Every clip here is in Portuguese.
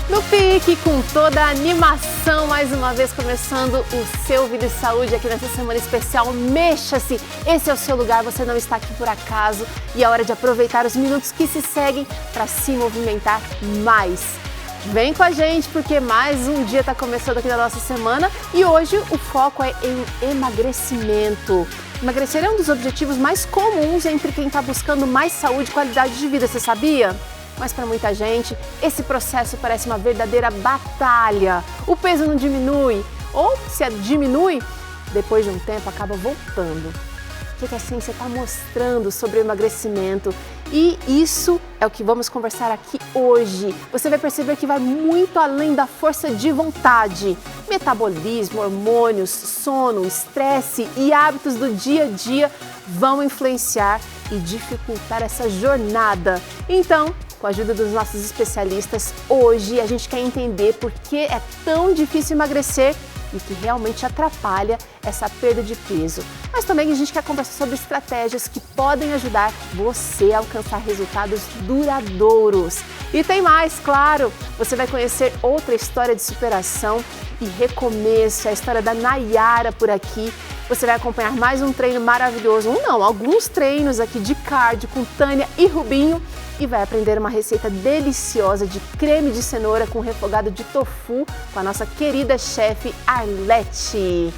No pique, com toda a animação, mais uma vez começando o seu Vida e Saúde aqui nessa semana especial. Mexa-se, esse é o seu lugar, você não está aqui por acaso e é hora de aproveitar os minutos que se seguem para se movimentar mais. Vem com a gente porque mais um dia está começando aqui na nossa semana e hoje o foco é em emagrecimento. Emagrecer é um dos objetivos mais comuns entre quem está buscando mais saúde e qualidade de vida, você sabia? Mas para muita gente, esse processo parece uma verdadeira batalha. O peso não diminui, ou se diminui, depois de um tempo acaba voltando. O que a ciência está mostrando sobre o emagrecimento? E isso é o que vamos conversar aqui hoje. Você vai perceber que vai muito além da força de vontade. Metabolismo, hormônios, sono, estresse e hábitos do dia a dia vão influenciar e dificultar essa jornada. Então, com a ajuda dos nossos especialistas, hoje a gente quer entender por que é tão difícil emagrecer e que realmente atrapalha essa perda de peso. Mas também a gente quer conversar sobre estratégias que podem ajudar você a alcançar resultados duradouros. E tem mais, claro! Você vai conhecer outra história de superação e recomeço, a história da Nayara por aqui. Você vai acompanhar mais um treino maravilhoso, alguns treinos aqui de cardio com Tânia e Rubinho e vai aprender uma receita deliciosa de creme de cenoura com refogado de tofu com a nossa querida chefe Arlete.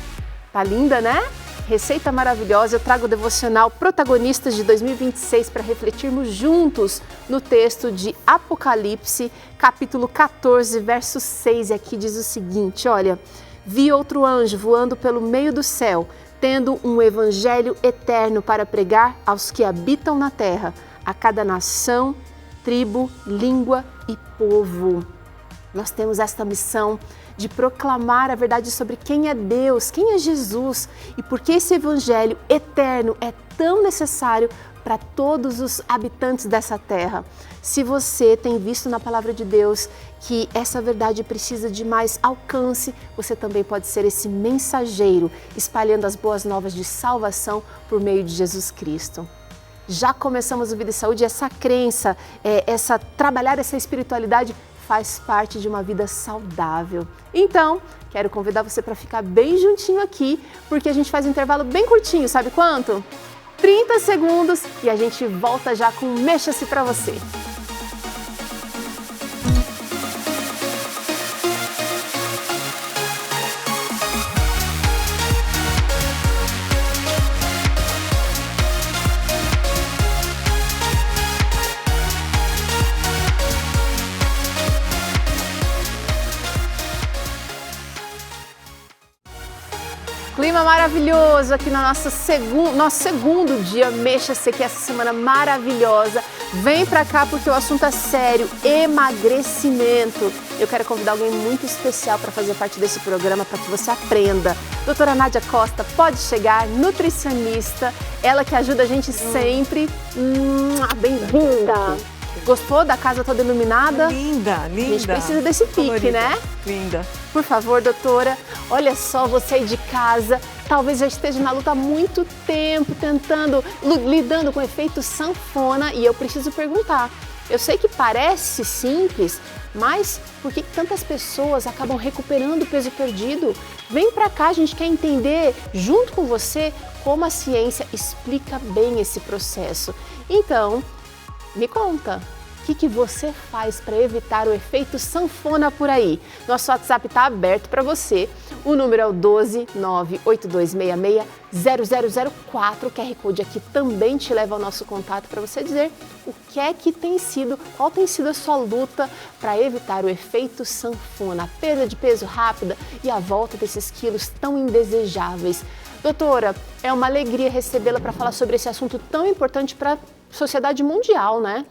Tá linda, né? Receita maravilhosa. Eu trago o devocional Protagonistas de 2026 para refletirmos juntos no texto de Apocalipse, capítulo 14, verso 6. E aqui diz o seguinte, olha: vi outro anjo voando pelo meio do céu, tendo um evangelho eterno para pregar aos que habitam na terra, a cada nação, tribo, língua e povo. Nós temos esta missão de proclamar a verdade sobre quem é Deus, quem é Jesus e por que esse evangelho eterno é tão necessário para todos os habitantes dessa terra. Se você tem visto na palavra de Deus que essa verdade precisa de mais alcance, você também pode ser esse mensageiro, espalhando as boas novas de salvação por meio de Jesus Cristo. Já começamos o Vida e Saúde e essa crença, trabalhar essa espiritualidade faz parte de uma vida saudável. Então, quero convidar você para ficar bem juntinho aqui, porque a gente faz um intervalo bem curtinho, sabe quanto? 30 segundos e a gente volta já com Mexa-se para você. Clima maravilhoso aqui no nosso segundo dia, Mexa-se aqui essa semana maravilhosa. Vem pra cá porque o assunto é sério, emagrecimento. Eu quero convidar alguém muito especial para fazer parte desse programa para que você aprenda. Doutora Nádia Costa, pode chegar, nutricionista, ela que ajuda a gente sempre. Bem-vinda! Gostou da casa toda iluminada? Linda, linda. A gente precisa desse pique, colorida, né? Linda. Por favor, doutora, olha só, você aí de casa, talvez já esteja na luta há muito tempo, lidando com o efeito sanfona e eu preciso perguntar. Eu sei que parece simples, mas por que tantas pessoas acabam recuperando o peso perdido? Vem pra cá, a gente quer entender, junto com você, como a ciência explica bem esse processo. Então, me conta, o que você faz para evitar o efeito sanfona por aí? Nosso WhatsApp está aberto para você. O número é o 12 98266 0004. O QR Code aqui também te leva ao nosso contato para você dizer qual tem sido a sua luta para evitar o efeito sanfona, a perda de peso rápida e a volta desses quilos tão indesejáveis. Doutora, é uma alegria recebê-la para falar sobre esse assunto tão importante para a sociedade mundial, né?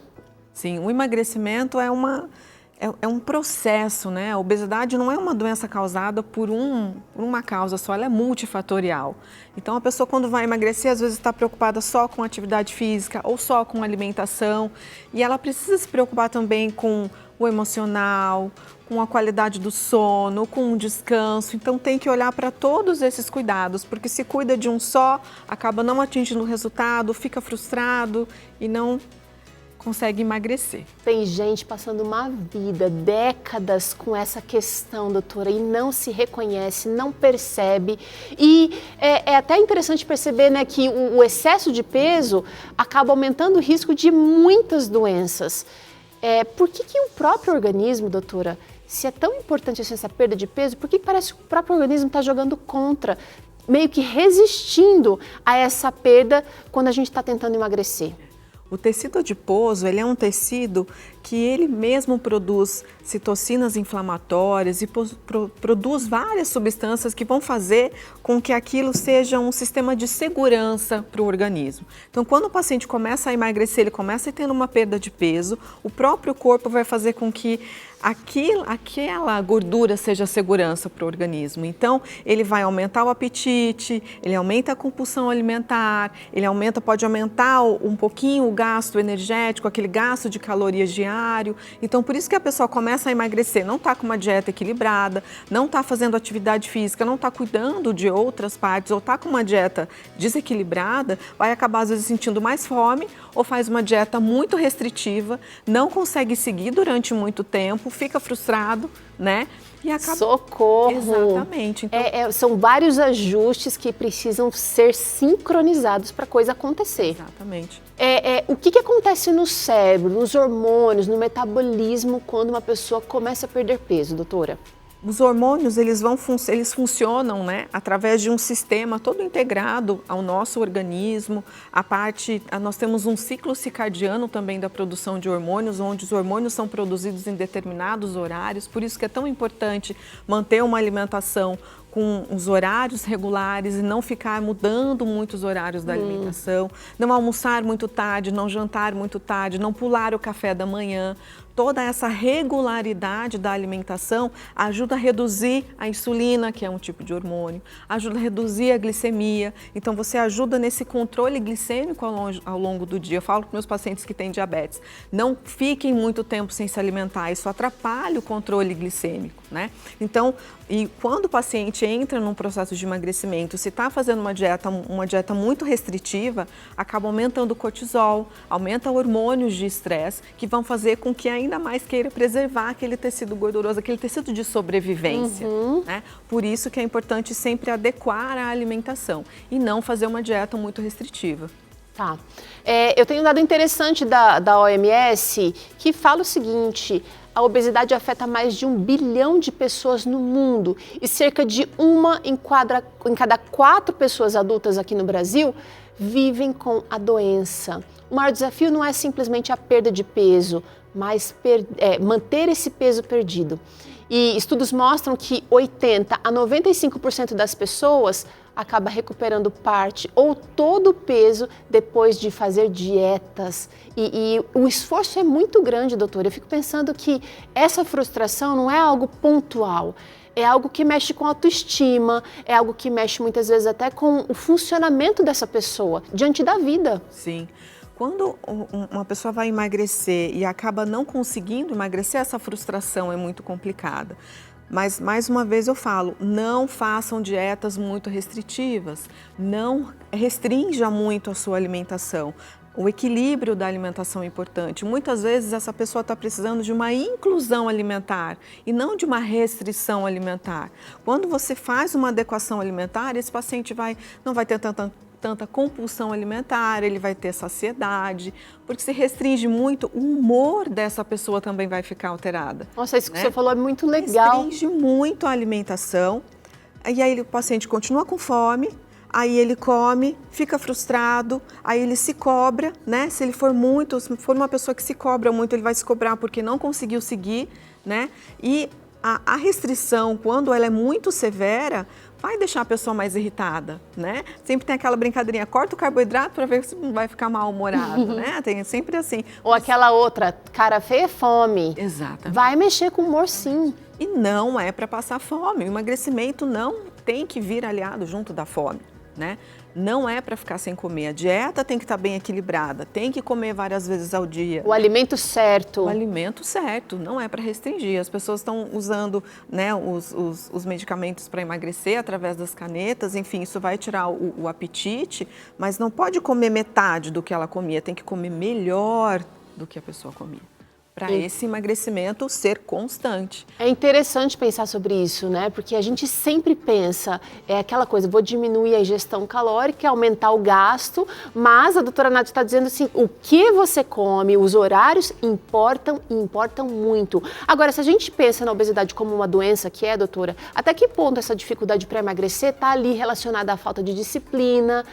Sim, o emagrecimento é um processo, né? A obesidade não é uma doença causada por uma causa só, ela é multifatorial. Então, a pessoa quando vai emagrecer, às vezes está preocupada só com atividade física ou só com alimentação. E ela precisa se preocupar também com o emocional, com a qualidade do sono, com o descanso. Então, tem que olhar para todos esses cuidados, porque se cuida de um só, acaba não atingindo o resultado, fica frustrado e não consegue emagrecer. Tem gente passando uma vida, décadas com essa questão, doutora, e não se reconhece, não percebe. E é até interessante perceber, né, que o excesso de peso acaba aumentando o risco de muitas doenças. Por que o próprio organismo, doutora, se é tão importante assim, essa perda de peso, por que parece que o próprio organismo está jogando contra, meio que resistindo a essa perda quando a gente está tentando emagrecer? O tecido adiposo, ele é um tecido que ele mesmo produz citocinas inflamatórias e produz várias substâncias que vão fazer com que aquilo seja um sistema de segurança para o organismo. Então, quando o paciente começa a emagrecer, ele começa a ter uma perda de peso, o próprio corpo vai fazer com que aquela gordura seja segurança para o organismo. Então, ele vai aumentar o apetite, ele aumenta a compulsão alimentar, pode aumentar um pouquinho o gasto energético, aquele gasto de calorias diário. Então, por isso que a pessoa começa a emagrecer, não está com uma dieta equilibrada, não está fazendo atividade física, não está cuidando de outras partes, ou está com uma dieta desequilibrada, vai acabar às vezes sentindo mais fome, ou faz uma dieta muito restritiva, não consegue seguir durante muito tempo, fica frustrado, né? E acaba... Socorro! Exatamente. Então... são vários ajustes que precisam ser sincronizados para a coisa acontecer. Exatamente. O que acontece no cérebro, nos hormônios, no metabolismo, quando uma pessoa começa a perder peso, doutora? Os hormônios, eles funcionam, né, através de um sistema todo integrado ao nosso organismo. Nós temos um ciclo circadiano também da produção de hormônios, onde os hormônios são produzidos em determinados horários. Por isso que é tão importante manter uma alimentação com os horários regulares e não ficar mudando muito os horários da alimentação, não almoçar muito tarde, não jantar muito tarde, não pular o café da manhã. Toda essa regularidade da alimentação ajuda a reduzir a insulina, que é um tipo de hormônio, ajuda a reduzir a glicemia. Então, você ajuda nesse controle glicêmico ao longo do dia. Eu falo com meus pacientes que têm diabetes, não fiquem muito tempo sem se alimentar, isso atrapalha o controle glicêmico, né? Então, e quando o paciente entra num processo de emagrecimento, se está fazendo uma dieta muito restritiva, acaba aumentando o cortisol, aumenta hormônios de estresse, que vão fazer com que ainda mais queira preservar aquele tecido gorduroso, aquele tecido de sobrevivência, né? Por isso que é importante sempre adequar a alimentação e não fazer uma dieta muito restritiva. Tá. Eu tenho um dado interessante da OMS que fala o seguinte: a obesidade afeta mais de 1 bilhão de pessoas no mundo e cerca de uma em cada 4 pessoas adultas aqui no Brasil vivem com a doença. O maior desafio não é simplesmente a perda de peso, mas manter esse peso perdido. E estudos mostram que 80% a 95% das pessoas acaba recuperando parte ou todo o peso depois de fazer dietas. E o esforço é muito grande, doutora. Eu fico pensando que essa frustração não é algo pontual. É algo que mexe com a autoestima, é algo que mexe muitas vezes até com o funcionamento dessa pessoa diante da vida. Sim. Quando uma pessoa vai emagrecer e acaba não conseguindo emagrecer, essa frustração é muito complicada. Mas, mais uma vez eu falo, não façam dietas muito restritivas, não restrinja muito a sua alimentação. O equilíbrio da alimentação é importante. Muitas vezes essa pessoa está precisando de uma inclusão alimentar e não de uma restrição alimentar. Quando você faz uma adequação alimentar, esse paciente não vai ter tanta compulsão alimentar, ele vai ter saciedade, porque se restringe muito, o humor dessa pessoa também vai ficar alterado. Nossa, isso que você falou é muito legal. Restringe muito a alimentação, e aí o paciente continua com fome, aí ele come, fica frustrado, aí ele se cobra, né? Se for uma pessoa que se cobra muito, ele vai se cobrar porque não conseguiu seguir, né? E a restrição, quando ela é muito severa, vai deixar a pessoa mais irritada, né? Sempre tem aquela brincadeirinha, corta o carboidrato para ver se não vai ficar mal-humorado, né? Tem sempre assim. Ou aquela outra, cara feia é fome. Exatamente. Vai mexer com o humor, sim. E não é para passar fome. O emagrecimento não tem que vir aliado junto da fome, né? Não é para ficar sem comer. A dieta tem que estar bem equilibrada, tem que comer várias vezes ao dia. O alimento certo. O alimento certo, não é para restringir. As pessoas estão usando, né, os medicamentos para emagrecer através das canetas, enfim, isso vai tirar o apetite, mas não pode comer metade do que ela comia, tem que comer melhor do que a pessoa comia, para esse emagrecimento ser constante. É interessante pensar sobre isso, né? Porque a gente sempre pensa, aquela coisa, vou diminuir a ingestão calórica, aumentar o gasto, mas a doutora Nádia está dizendo assim, o que você come, os horários importam e importam muito. Agora, se a gente pensa na obesidade como uma doença que é, doutora, até que ponto essa dificuldade para emagrecer está ali relacionada à falta de disciplina,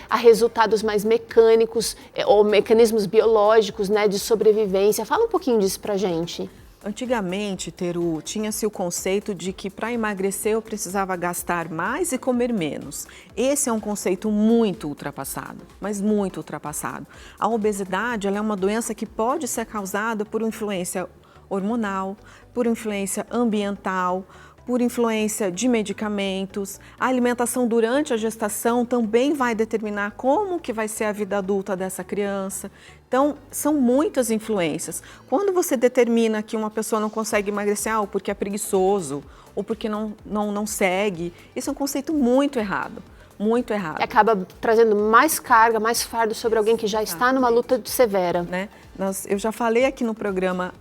a resultados mais mecânicos, ou mecanismos biológicos, né, de sobrevivência? Fala um pouquinho disso pra gente. Antigamente, Teru, tinha-se o conceito de que para emagrecer eu precisava gastar mais e comer menos. Esse é um conceito muito ultrapassado, mas muito ultrapassado. A obesidade ela é uma doença que pode ser causada por influência hormonal, por influência ambiental, por influência de medicamentos. A alimentação durante a gestação também vai determinar como que vai ser a vida adulta dessa criança. Então, são muitas influências. Quando você determina que uma pessoa não consegue emagrecer, ou porque é preguiçoso, ou porque não segue, isso é um conceito muito errado. Muito errado. Acaba trazendo mais carga, mais fardo sobre alguém que já está numa luta severa. Né? Eu já falei aqui no programa,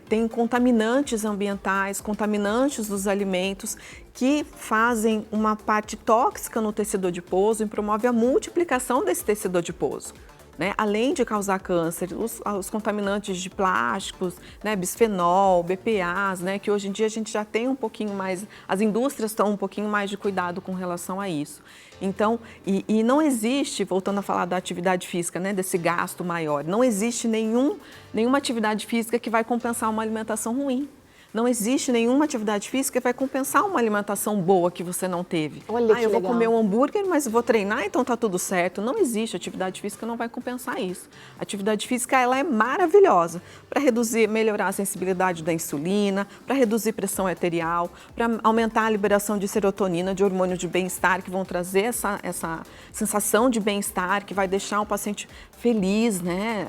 tem contaminantes ambientais, contaminantes dos alimentos que fazem uma parte tóxica no tecido adiposo e promove a multiplicação desse tecido adiposo. Né? Além de causar câncer, os contaminantes de plásticos, né? Bisfenol, BPAs, né? Que hoje em dia a gente já tem um pouquinho mais, as indústrias estão um pouquinho mais de cuidado com relação a isso. Então, e não existe, voltando a falar da atividade física, né? Desse gasto maior, não existe nenhuma atividade física que vai compensar uma alimentação ruim. Não existe nenhuma atividade física que vai compensar uma alimentação boa que você não teve. Olha que eu vou legal. comer um hambúrguer, mas vou treinar, então tá tudo certo. Não existe, atividade física não vai compensar isso. A atividade física ela é maravilhosa para melhorar a sensibilidade da insulina, para reduzir pressão arterial, para aumentar a liberação de serotonina, de hormônio de bem-estar, que vão trazer essa sensação de bem-estar, que vai deixar o paciente feliz, né?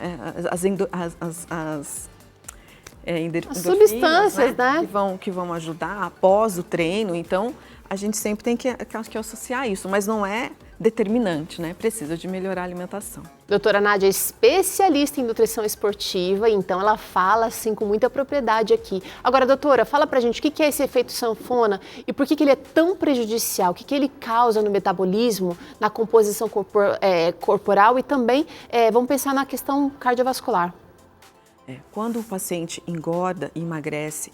As substâncias, né? Que vão ajudar após o treino. Então, a gente sempre tem que associar isso, mas não é determinante, né? Precisa de melhorar a alimentação. Doutora Nádia é especialista em nutrição esportiva, então ela fala assim com muita propriedade aqui. Agora, doutora, fala pra gente o que é esse efeito sanfona e por que ele é tão prejudicial, o que ele causa no metabolismo, na composição corporal e também, vamos pensar na questão cardiovascular. Quando o paciente engorda, emagrece,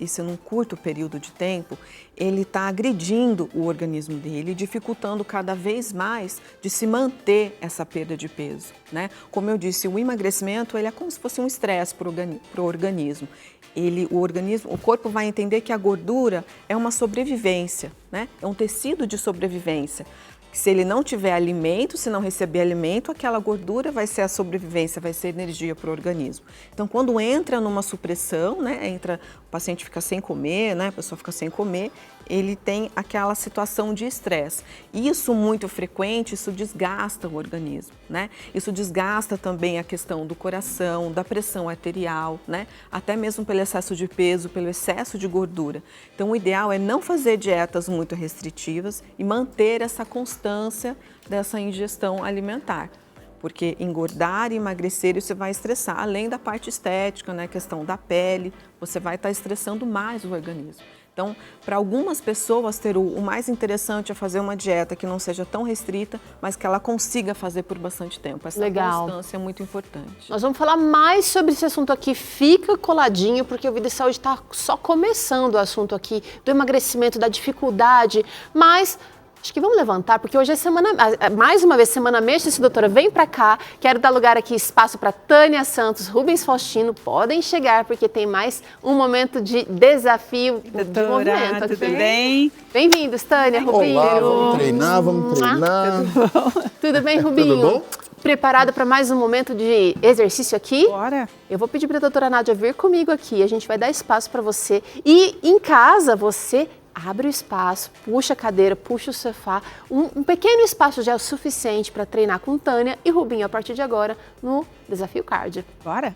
isso num curto período de tempo, ele está agredindo o organismo dele, dificultando cada vez mais de se manter essa perda de peso, né? Como eu disse, o emagrecimento ele é como se fosse um estresse para o organismo. O corpo vai entender que a gordura é uma sobrevivência, né? É um tecido de sobrevivência. Se ele não tiver alimento, se não receber alimento, aquela gordura vai ser a sobrevivência, vai ser energia para o organismo. Então, quando entra numa supressão, né, o paciente fica sem comer, né, a pessoa fica sem comer, ele tem aquela situação de estresse. Isso muito frequente, isso desgasta o organismo, né? Isso desgasta também a questão do coração, da pressão arterial, né? Até mesmo pelo excesso de peso, pelo excesso de gordura. Então, o ideal é não fazer dietas muito restritivas e manter essa constância dessa ingestão alimentar. Porque engordar e emagrecer, você vai estressar, além da parte estética, né? A questão da pele, você vai estar estressando mais o organismo. Então, para algumas pessoas, o mais interessante é fazer uma dieta que não seja tão restrita, mas que ela consiga fazer por bastante tempo. Essa constância é muito importante. Nós vamos falar mais sobre esse assunto aqui. Fica coladinho, porque o Vida e Saúde está só começando o assunto aqui do emagrecimento, da dificuldade, mas... acho que vamos levantar, porque hoje é mais uma vez, Semana Mexa-se, doutora, vem pra cá. Quero dar lugar aqui, espaço para Tânia Santos, Rubens Faustino, podem chegar, porque tem mais um momento de desafio, doutora, de movimento. Tudo bem? Bem-vindos, Tânia, Rubinho. Olá, vamos treinar. Tudo bem, Rubinho? Tudo bom? Preparado para mais um momento de exercício aqui? Bora. Eu vou pedir para a doutora Nádia vir comigo aqui, a gente vai dar espaço para você. E em casa, você... abre o espaço, puxa a cadeira, puxa o sofá. Um pequeno espaço já é o suficiente para treinar com Tânia e Rubinho a partir de agora no Desafio Cardio. Bora!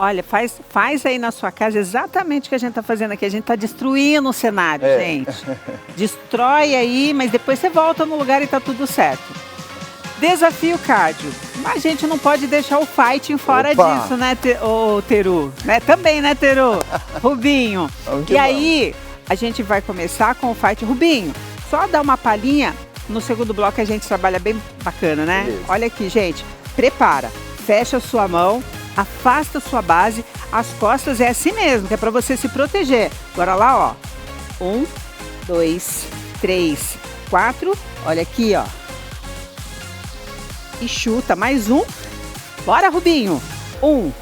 Olha, faz aí na sua casa exatamente o que a gente está fazendo aqui. A gente está destruindo o cenário, gente. Destrói aí, mas depois você volta no lugar e tá tudo certo. Desafio cardio. Mas a gente não pode deixar o fighting fora disso, né, Teru? Né? Também, né, Teru? Rubinho. E aí, a gente vai começar com o fight. Rubinho, só dar uma palhinha. No segundo bloco a gente trabalha bem bacana, né? Beleza. Olha aqui, gente. Prepara. Fecha a sua mão. Afasta a sua base, as costas é assim mesmo, que é para você se proteger. Bora lá, ó. 1, 2, 3, 4. Olha aqui, ó. E chuta, mais um. Bora, Rubinho. 1,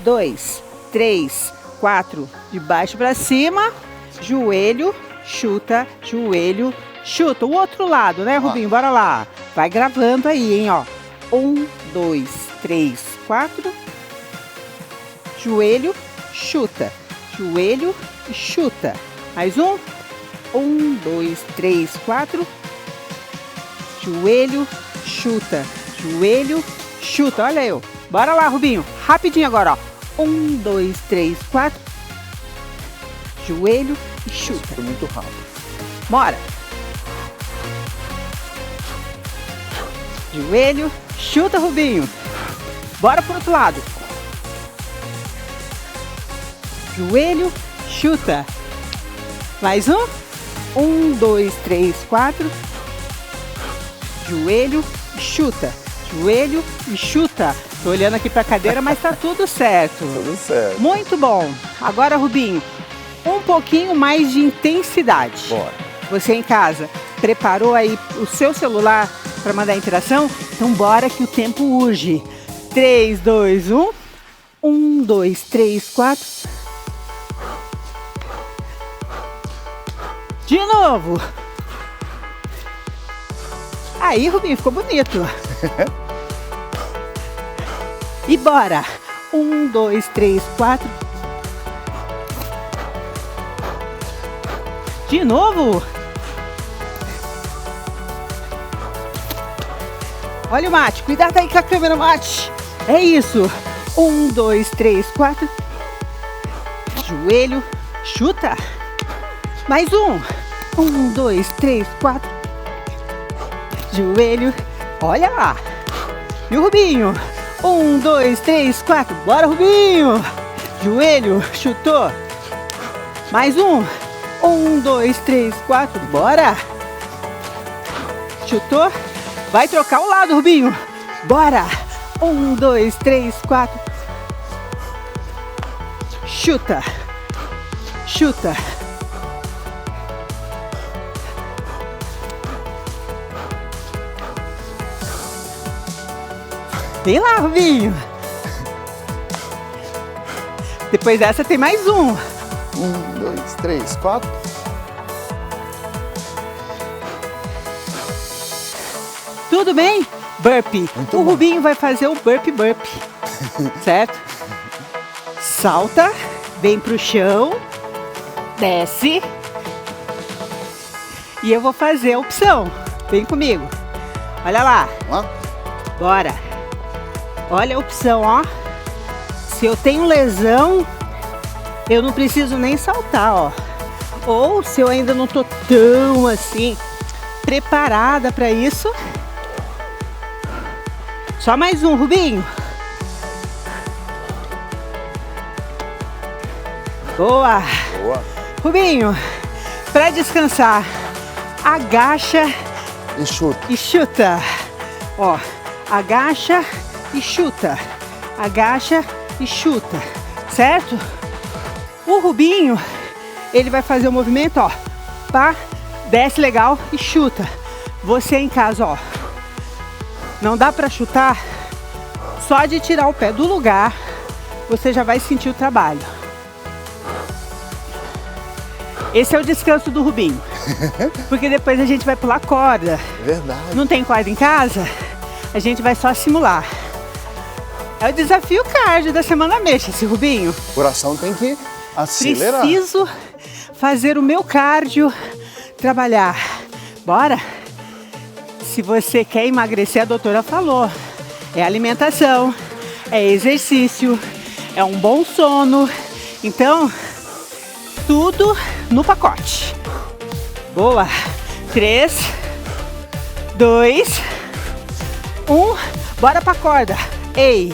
2, 3, 4. De baixo para cima. Joelho, chuta, joelho, chuta. O outro lado, né, Rubinho? Bora lá. Vai gravando aí, hein, ó. 1, 2, 3, 4. Joelho, chuta. Joelho e chuta. Mais um. 1, 2, 3, 4. Joelho, chuta. Joelho, chuta. Olha eu. Bora lá, Rubinho. Rapidinho agora, ó. 1, 2, 3, 4. Joelho e chuta. Foi muito rápido. Bora. Joelho, chuta, Rubinho. Bora pro outro lado. Joelho, chuta. Mais um. 1, 2, 3, 4. Joelho, chuta. Joelho e chuta. Tô olhando aqui pra cadeira, mas tá tudo certo. Tudo certo. Muito bom. Agora, Rubinho, um pouquinho mais de intensidade. Bora. Você em casa preparou aí o seu celular para mandar interação? Então bora que o tempo urge. 3, 2, 1. 1, 2, 3, 4. De novo. Aí, Rubinho, ficou bonito. E bora. 1, 2, 3, 4. De novo. Olha o mate. Cuidado aí com a câmera, mate. É isso. 1, 2, 3, 4. Joelho. Chuta. Mais um. 1, 2, 3, 4. Joelho. Olha lá. E o Rubinho. 1, 2, 3, 4. Bora, Rubinho. Joelho. Chutou. Mais um. 1, 2, 3, 4. Bora. Chutou. Vai trocar o lado, Rubinho. Bora. 1, 2, 3, 4. Chuta. Chuta. Vem lá, Rubinho. Depois dessa tem mais um. 1, 2, 3, 4. Tudo bem? Burpee. Muito O bom. Rubinho vai fazer o burpee. Certo? Salta, vem pro chão, desce. E eu vou fazer a opção. Vem comigo. Olha lá. Vamos lá? Bora. Olha a opção, ó. Se eu tenho lesão, eu não preciso nem saltar, ó. Ou se eu ainda não tô tão assim preparada para isso. Só mais um, Rubinho. Boa. Boa. Rubinho, para descansar, agacha E chuta. e chuta. Ó, agacha e chuta. Agacha e chuta. Certo? O Rubinho, ele vai fazer o movimento, ó. Pá, desce legal e chuta. Você em casa, ó. Não dá pra chutar. Só de tirar o pé do lugar, você já vai sentir o trabalho. Esse é o descanso do Rubinho. Porque depois a gente vai pular corda. Verdade. Não tem corda em casa? A gente vai só simular. É o desafio cardio da Semana Mexa-se, Rubinho. O coração tem que acelerar. Preciso fazer o meu cardio trabalhar. Bora? Se você quer emagrecer, a doutora falou. É alimentação, é exercício, é um bom sono. Então, tudo no pacote. Boa. 3, 2, 1. Bora pra corda. Ei.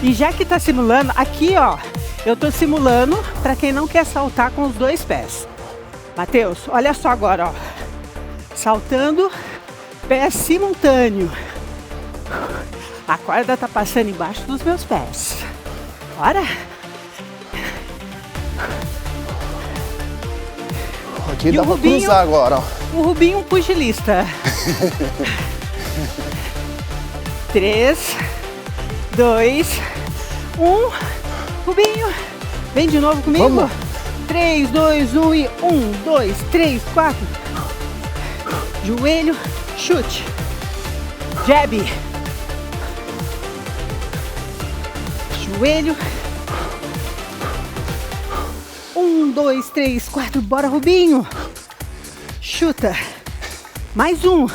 E já que tá simulando, aqui ó, eu tô simulando para quem não quer saltar com os 2 pés. Matheus, olha só agora, ó. Saltando, pé simultâneo. A corda tá passando embaixo dos meus pés. Bora? Aqui E dá o pra Rubinho? cruzar agora, ó. O Rubinho, um pugilista. 3, 2, 1. Rubinho, vem de novo comigo. Vamos. 3, 2, 1 e 1, 2, 3, 4. Joelho, chute. Jab. Joelho. 1, 2, 3, 4. Bora, Rubinho. Chuta. Mais um.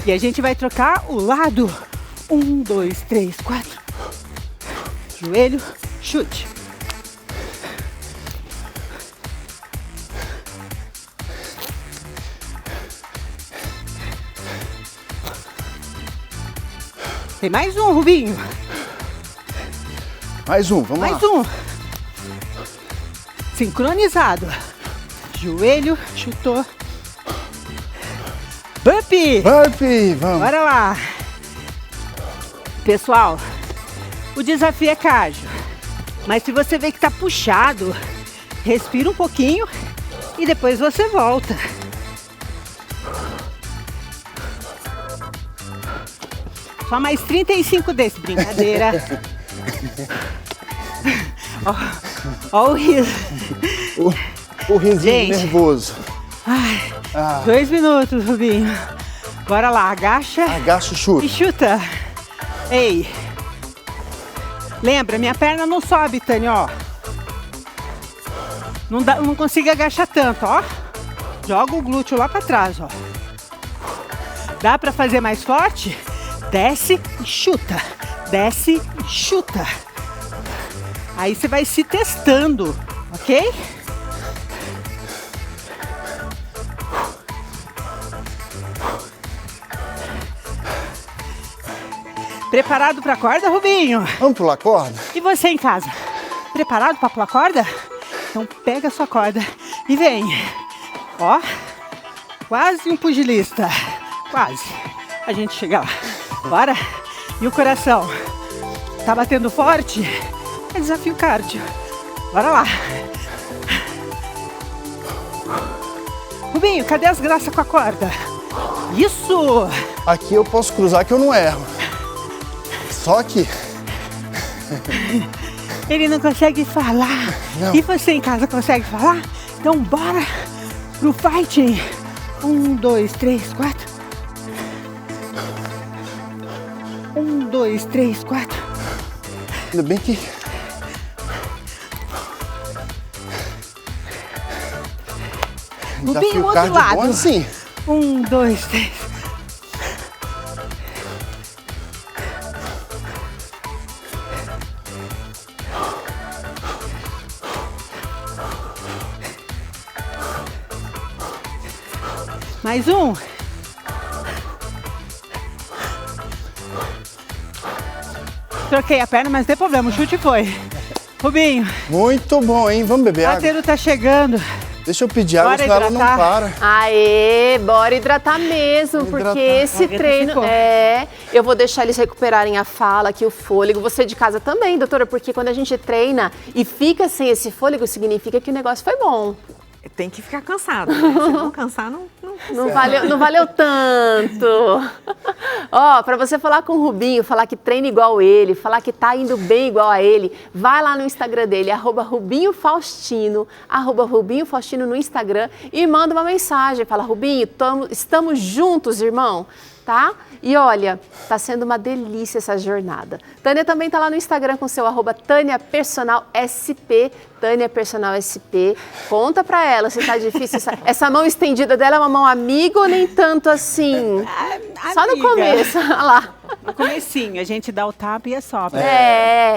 E a gente vai trocar o lado. 1, 2, 3, 4. Joelho, chute. Tem mais um, Rubinho. Mais um, vamos lá. Mais um. Sincronizado. Joelho, chutou. Burpee. Burpee, vamos. Bora lá. Pessoal, o desafio é cardio. Mas se você vê que tá puxado, respira um pouquinho e depois você volta. Só mais 35 desse, brincadeira. Ó o riso. O risinho Gente. nervoso. 2 minutos, Rubinho. Bora lá, agacha Agacha o e chute. chuta. Ei. Lembra, minha perna não sobe, Tânia, ó. Não consigo agachar tanto, ó. Joga o glúteo lá pra trás, ó. Dá pra fazer mais forte? Desce e chuta. Desce e chuta. Aí você vai se testando, ok? Preparado pra corda, Rubinho? Vamos pular a corda? E você em casa? Preparado pra pular corda? Então pega a sua corda e vem. Ó, quase um pugilista. Quase. A gente chega lá. Bora? E o coração? Tá batendo forte? É desafio cardio. Bora lá. Rubinho, cadê as graças com a corda? Isso! Aqui eu posso cruzar que eu não erro. Só que Ele não consegue falar. Não. E você em casa consegue falar? Então bora pro fighting. 1, 2, 3, 4. 1, 2, 3, 4. ainda bem que Rubinho, desafio outro cardio lado. bom assim. 1, 2, 3. Mais um. Troquei a perna, mas não tem problema, o chute foi. Rubinho, Muito bom, hein? Vamos beber o água. bateiro tá chegando. Deixa eu pedir água, Bora senão ela não hidratar. para. Aê, bora hidratar mesmo, porque Hidratar. esse A Agatha treino ficou. eu vou deixar eles recuperarem a fala aqui, o fôlego. Você de casa também, doutora, porque quando a gente treina e fica sem esse fôlego, significa que o negócio foi bom. Tem que ficar cansado, né? Se não cansar, não Não valeu tanto. Ó, pra você falar com o Rubinho, falar que treina igual ele, falar que tá indo bem igual a ele, vai lá no Instagram dele, @RubinhoFaustino, @RubinhoFaustino no Instagram e manda uma mensagem. Fala, Rubinho, estamos juntos, irmão. Tá? E olha, tá sendo uma delícia essa jornada. Tânia também tá lá no Instagram com seu @TâniaPersonalSP, TâniaPersonalSP. Conta pra ela se tá difícil. Essa mão estendida dela é uma mão amiga ou nem tanto assim? Só no começo, olha lá. No comecinho, a gente dá o tapa e assopra.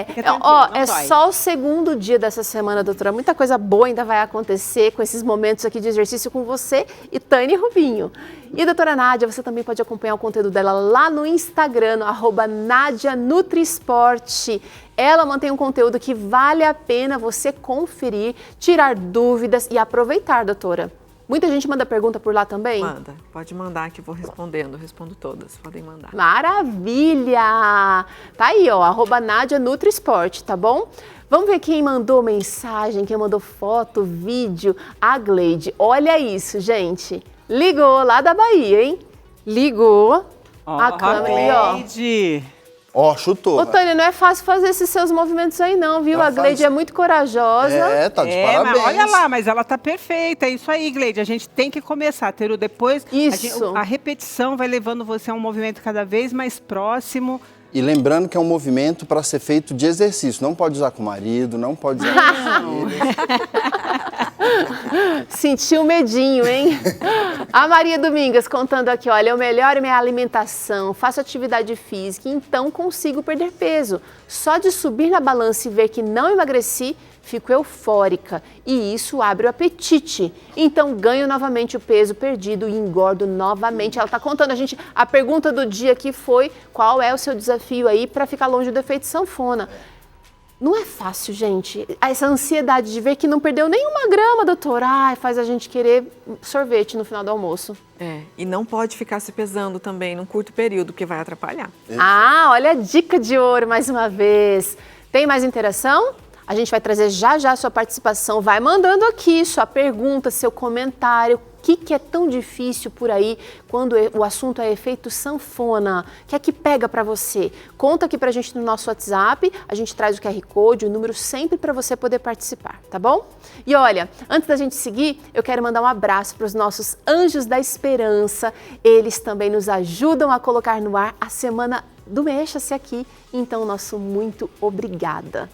Fica tranquilo, ó, não é dói. só o segundo dia dessa semana, doutora. Muita coisa boa ainda vai acontecer com esses momentos aqui de exercício com você e Tânia Rubinho. E doutora Nádia, você também pode acompanhar o conteúdo dela lá no Instagram, no @NádiaNutriSport. Ela mantém um conteúdo que vale a pena você conferir, tirar dúvidas e aproveitar, doutora. Muita gente manda pergunta por lá também? Manda, pode mandar que eu vou respondendo, respondo todas, podem mandar. Maravilha! Tá aí, ó, @NádiaNutriSport, tá bom? Vamos ver quem mandou mensagem, quem mandou foto, vídeo. A Gleide, olha isso, gente. Ligou lá da Bahia, hein? Ligou a câmera aí, ó. Gleide. Ó, chutou. Ô, Tânia, não é fácil fazer esses seus movimentos aí não, viu? Tá A Gleide fácil. é muito corajosa. Tá de Mas parabéns. olha lá, mas ela tá perfeita. É isso aí, Gleide. A gente tem que começar, Teru. Depois, Isso. a repetição vai levando você a um movimento cada vez mais próximo. E lembrando que é um movimento para ser feito de exercício. Não pode usar com o marido, não pode usar com os filhos. Sentiu medinho, hein? A Maria Domingas contando aqui, olha, eu melhoro minha alimentação, faço atividade física, então consigo perder peso. Só de subir na balança e ver que não emagreci, fico eufórica e isso abre o apetite. Então ganho novamente o peso perdido e engordo novamente. Ela está contando a gente, a pergunta do dia aqui foi, qual é o seu desafio aí para ficar longe do efeito sanfona? Não é fácil, gente. Essa ansiedade de ver que não perdeu nenhuma grama, doutora, faz a gente querer sorvete no final do almoço. E não pode ficar se pesando também num curto período, porque vai atrapalhar. Olha a dica de ouro mais uma vez. Tem mais interação? A gente vai trazer já a sua participação. Vai mandando aqui sua pergunta, seu comentário. O que é tão difícil por aí quando o assunto é efeito sanfona? O que é que pega para você? Conta aqui pra gente no nosso WhatsApp, a gente traz o QR Code, o número sempre para você poder participar, tá bom? E olha, antes da gente seguir, eu quero mandar um abraço para os nossos Anjos da Esperança. Eles também nos ajudam a colocar no ar a semana do Mexa-se aqui. Então, nosso muito obrigada.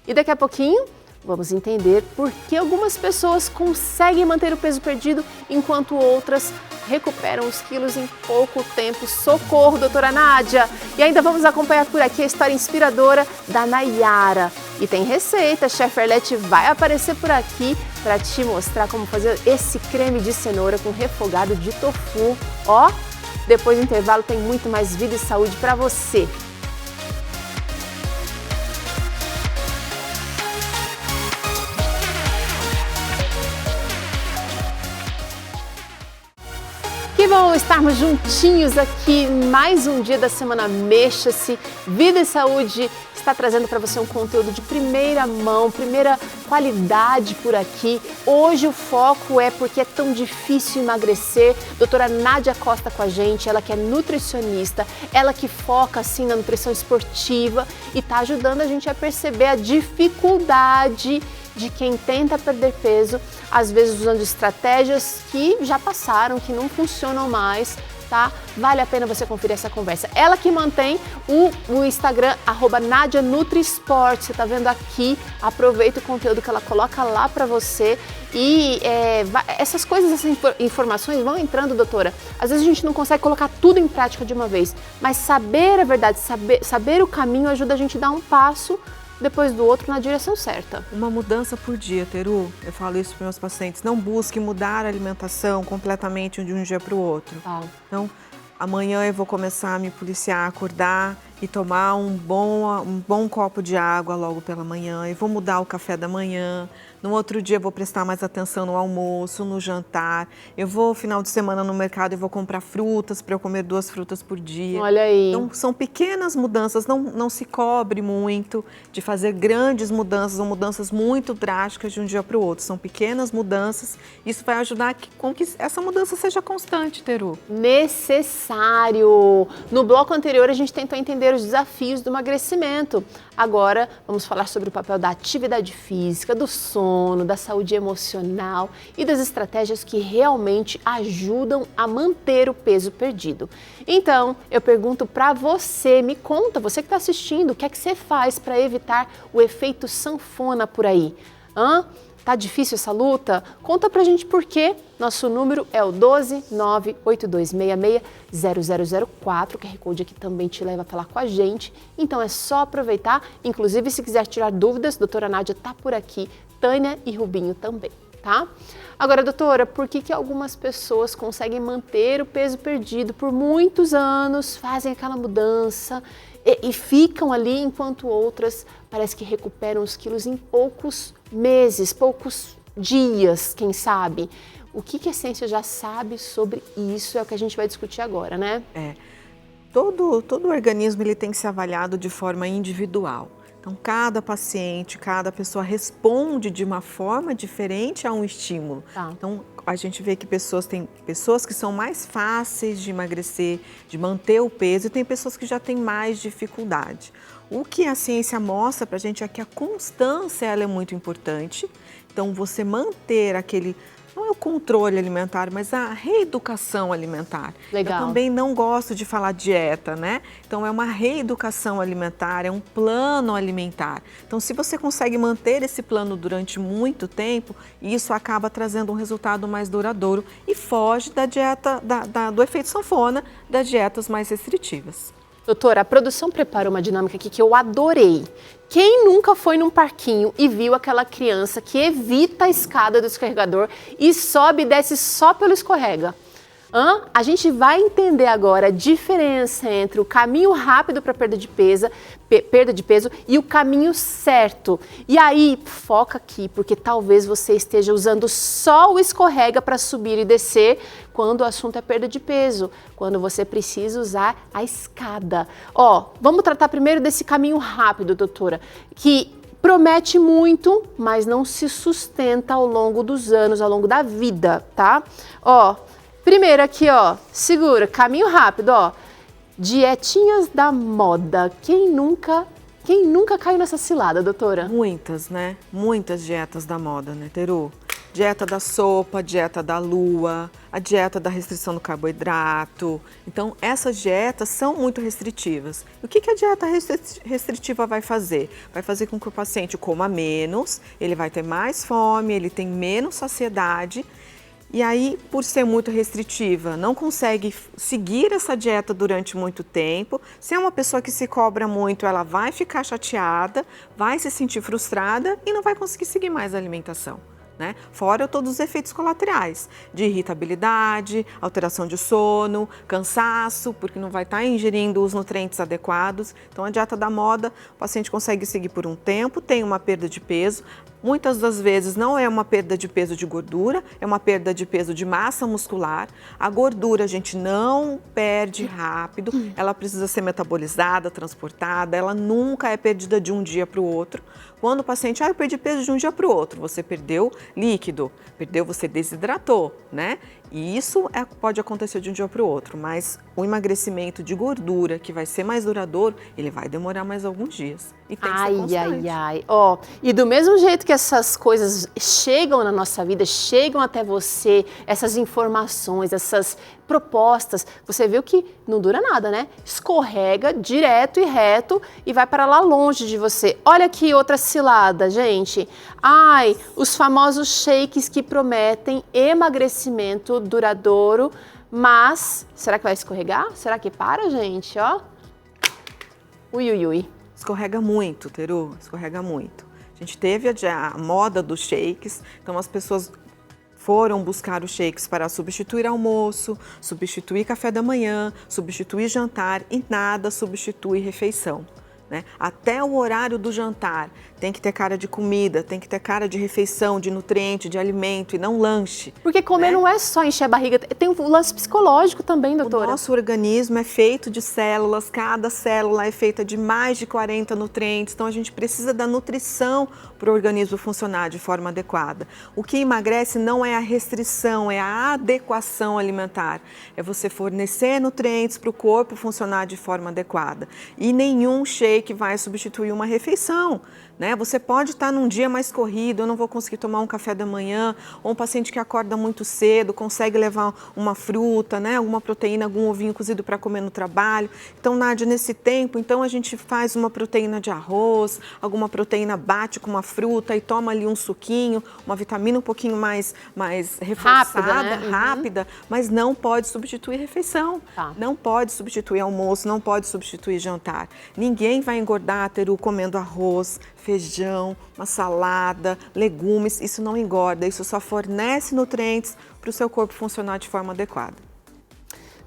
E daqui a pouquinho, vamos entender por que algumas pessoas conseguem manter o peso perdido, enquanto outras recuperam os quilos em pouco tempo. Socorro, doutora Nádia! E ainda vamos acompanhar por aqui a história inspiradora da Nayara. E tem receita, Chef Arlete vai aparecer por aqui para te mostrar como fazer esse creme de cenoura com refogado de tofu. Ó, depois do intervalo tem muito mais vida e saúde para você. Que bom estarmos juntinhos aqui, mais um dia da semana Mexa-se. Vida e Saúde está trazendo para você um conteúdo de primeira mão, primeira qualidade por aqui. Hoje o foco é porque é tão difícil emagrecer. Doutora Nádia Costa com a gente, ela que é nutricionista, ela que foca assim na nutrição esportiva e está ajudando a gente a perceber a dificuldade de quem tenta perder peso, às vezes usando estratégias que já passaram, que não funcionam mais, tá? Vale a pena você conferir essa conversa. Ela que mantém o Instagram, @NádiaNutriSport, você tá vendo aqui, aproveita o conteúdo que ela coloca lá pra você e essas coisas, essas informações vão entrando, doutora. Às vezes a gente não consegue colocar tudo em prática de uma vez, mas saber a verdade, saber o caminho ajuda a gente a dar um passo depois do outro na direção certa. Uma mudança por dia, Teru. Eu falo isso para meus pacientes. Não busque mudar a alimentação completamente de um dia para o outro. Então, amanhã eu vou começar a me policiar, acordar e tomar um bom copo de água logo pela manhã. Eu vou mudar o café da manhã. No outro dia eu vou prestar mais atenção no almoço, no jantar. Eu vou, final de semana, no mercado e vou comprar frutas para eu comer 2 frutas por dia. Olha aí. Então, são pequenas mudanças. Não se cobre muito de fazer grandes mudanças ou mudanças muito drásticas de um dia para o outro. São pequenas mudanças. Isso vai ajudar com que essa mudança seja constante, Teru. Necessário. No bloco anterior, a gente tentou entender os desafios do emagrecimento. Agora, vamos falar sobre o papel da atividade física, do sono, da saúde emocional e das estratégias que realmente ajudam a manter o peso perdido. Então, eu pergunto para você, me conta, você que está assistindo, o que é que você faz para evitar o efeito sanfona por aí? Tá difícil essa luta? Conta pra gente por quê. Nosso número é o 12982660004, o QR Code aqui também te leva a falar com a gente. Então é só aproveitar, inclusive se quiser tirar dúvidas, doutora Nádia tá por aqui, Tânia e Rubinho também, tá? Agora, doutora, por que algumas pessoas conseguem manter o peso perdido por muitos anos, fazem aquela mudança e ficam ali, enquanto outras parece que recuperam os quilos em poucos meses, poucos dias, quem sabe? O que a ciência já sabe sobre isso é o que a gente vai discutir agora, né? Todo organismo ele tem que ser avaliado de forma individual. Então, cada paciente, cada pessoa responde de uma forma diferente a um estímulo. Tá. Então, a gente vê que tem pessoas que são mais fáceis de emagrecer, de manter o peso, e tem pessoas que já têm mais dificuldade. O que a ciência mostra pra gente é que a constância ela é muito importante. Então, você manter aquele, não é o controle alimentar, mas a reeducação alimentar. Legal. Eu também não gosto de falar dieta, né? Então, é uma reeducação alimentar, é um plano alimentar. Então, se você consegue manter esse plano durante muito tempo, isso acaba trazendo um resultado mais duradouro e foge da dieta, do efeito sanfona, das dietas mais restritivas. Doutora, a produção preparou uma dinâmica aqui que eu adorei. Quem nunca foi num parquinho e viu aquela criança que evita a escada do escorregador e sobe e desce só pelo escorrega? A gente vai entender agora a diferença entre o caminho rápido para perda de peso e o caminho certo. E aí, foca aqui, porque talvez você esteja usando só o escorrega para subir e descer quando o assunto é perda de peso, quando você precisa usar a escada. Vamos tratar primeiro desse caminho rápido, doutora, que promete muito, mas não se sustenta ao longo dos anos, ao longo da vida, tá? Primeiro aqui, segura, caminho rápido, dietinhas da moda. Quem nunca caiu nessa cilada, doutora? Muitas, né? Muitas dietas da moda, né, Teru? Dieta da sopa, dieta da lua, a dieta da restrição do carboidrato. Então, essas dietas são muito restritivas. E o que a dieta restritiva vai fazer? Vai fazer com que o paciente coma menos, ele vai ter mais fome, ele tem menos saciedade. E aí, por ser muito restritiva, não consegue seguir essa dieta durante muito tempo. Se é uma pessoa que se cobra muito, ela vai ficar chateada, vai se sentir frustrada e não vai conseguir seguir mais a alimentação, né? Fora todos os efeitos colaterais, de irritabilidade, alteração de sono, cansaço, porque não vai estar ingerindo os nutrientes adequados. Então, a dieta da moda, o paciente consegue seguir por um tempo, tem uma perda de peso. Muitas das vezes não é uma perda de peso de gordura, é uma perda de peso de massa muscular. A gordura a gente não perde rápido, ela precisa ser metabolizada, transportada, ela nunca é perdida de um dia para o outro. Quando o paciente, eu perdi peso de um dia para o outro, você perdeu líquido, você desidratou, né? E isso pode acontecer de um dia para o outro, mas o emagrecimento de gordura, que vai ser mais duradouro, ele vai demorar mais alguns dias. E tem que ser constante. E do mesmo jeito que essas coisas chegam na nossa vida, chegam até você, essas informações, essas propostas, você viu que não dura nada, né? Escorrega direto e reto e vai para lá longe de você. Olha aqui outra cilada, gente. Os famosos shakes que prometem emagrecimento duradouro, mas será que vai escorregar? Será que para, gente? Ui. Escorrega muito, Teru, escorrega muito. A gente teve a moda dos shakes, então as pessoas foram buscar os shakes para substituir almoço, substituir café da manhã, substituir jantar e nada substitui refeição, né? Até o horário do jantar tem que ter cara de comida, tem que ter cara de refeição, de nutriente, de alimento e não lanche. Porque comer não é só encher a barriga, tem um lance psicológico também, doutora. O nosso organismo é feito de células, cada célula é feita de mais de 40 nutrientes, então a gente precisa da nutrição para o organismo funcionar de forma adequada. O que emagrece não é a restrição, é a adequação alimentar. É você fornecer nutrientes para o corpo funcionar de forma adequada. E nenhum shake vai substituir uma refeição. né? Você pode estar num dia mais corrido, eu não vou conseguir tomar um café da manhã, ou um paciente que acorda muito cedo, consegue levar uma fruta, né? Alguma proteína, algum ovinho cozido para comer no trabalho. Então, Nádia, nesse tempo, então a gente faz uma proteína de arroz, alguma proteína bate com uma fruta e toma ali um suquinho, uma vitamina um pouquinho mais reforçada, rápida, mas não pode substituir refeição, não pode substituir almoço, não pode substituir jantar. Ninguém vai engordar, Teru, comendo arroz, feijão, uma salada, legumes, isso não engorda, isso só fornece nutrientes para o seu corpo funcionar de forma adequada.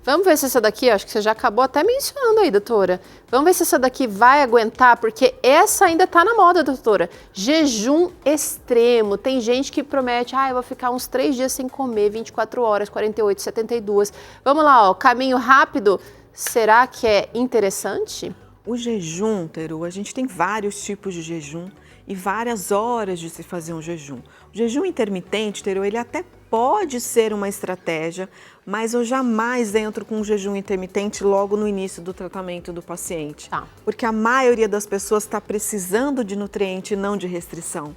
Vamos ver se essa daqui, acho que você já acabou até mencionando aí, doutora. Vamos ver se essa daqui vai aguentar, porque essa ainda tá na moda, doutora. Jejum extremo. Tem gente que promete, eu vou ficar uns 3 dias sem comer, 24 horas, 48, 72. Vamos lá, ó, caminho rápido. Será que é interessante? O jejum, Teru, a gente tem vários tipos de jejum e várias horas de se fazer um jejum. O jejum intermitente, Teru, ele até pode ser uma estratégia, mas eu jamais entro com um jejum intermitente logo no início do tratamento do paciente. Porque a maioria das pessoas está precisando de nutriente e não de restrição.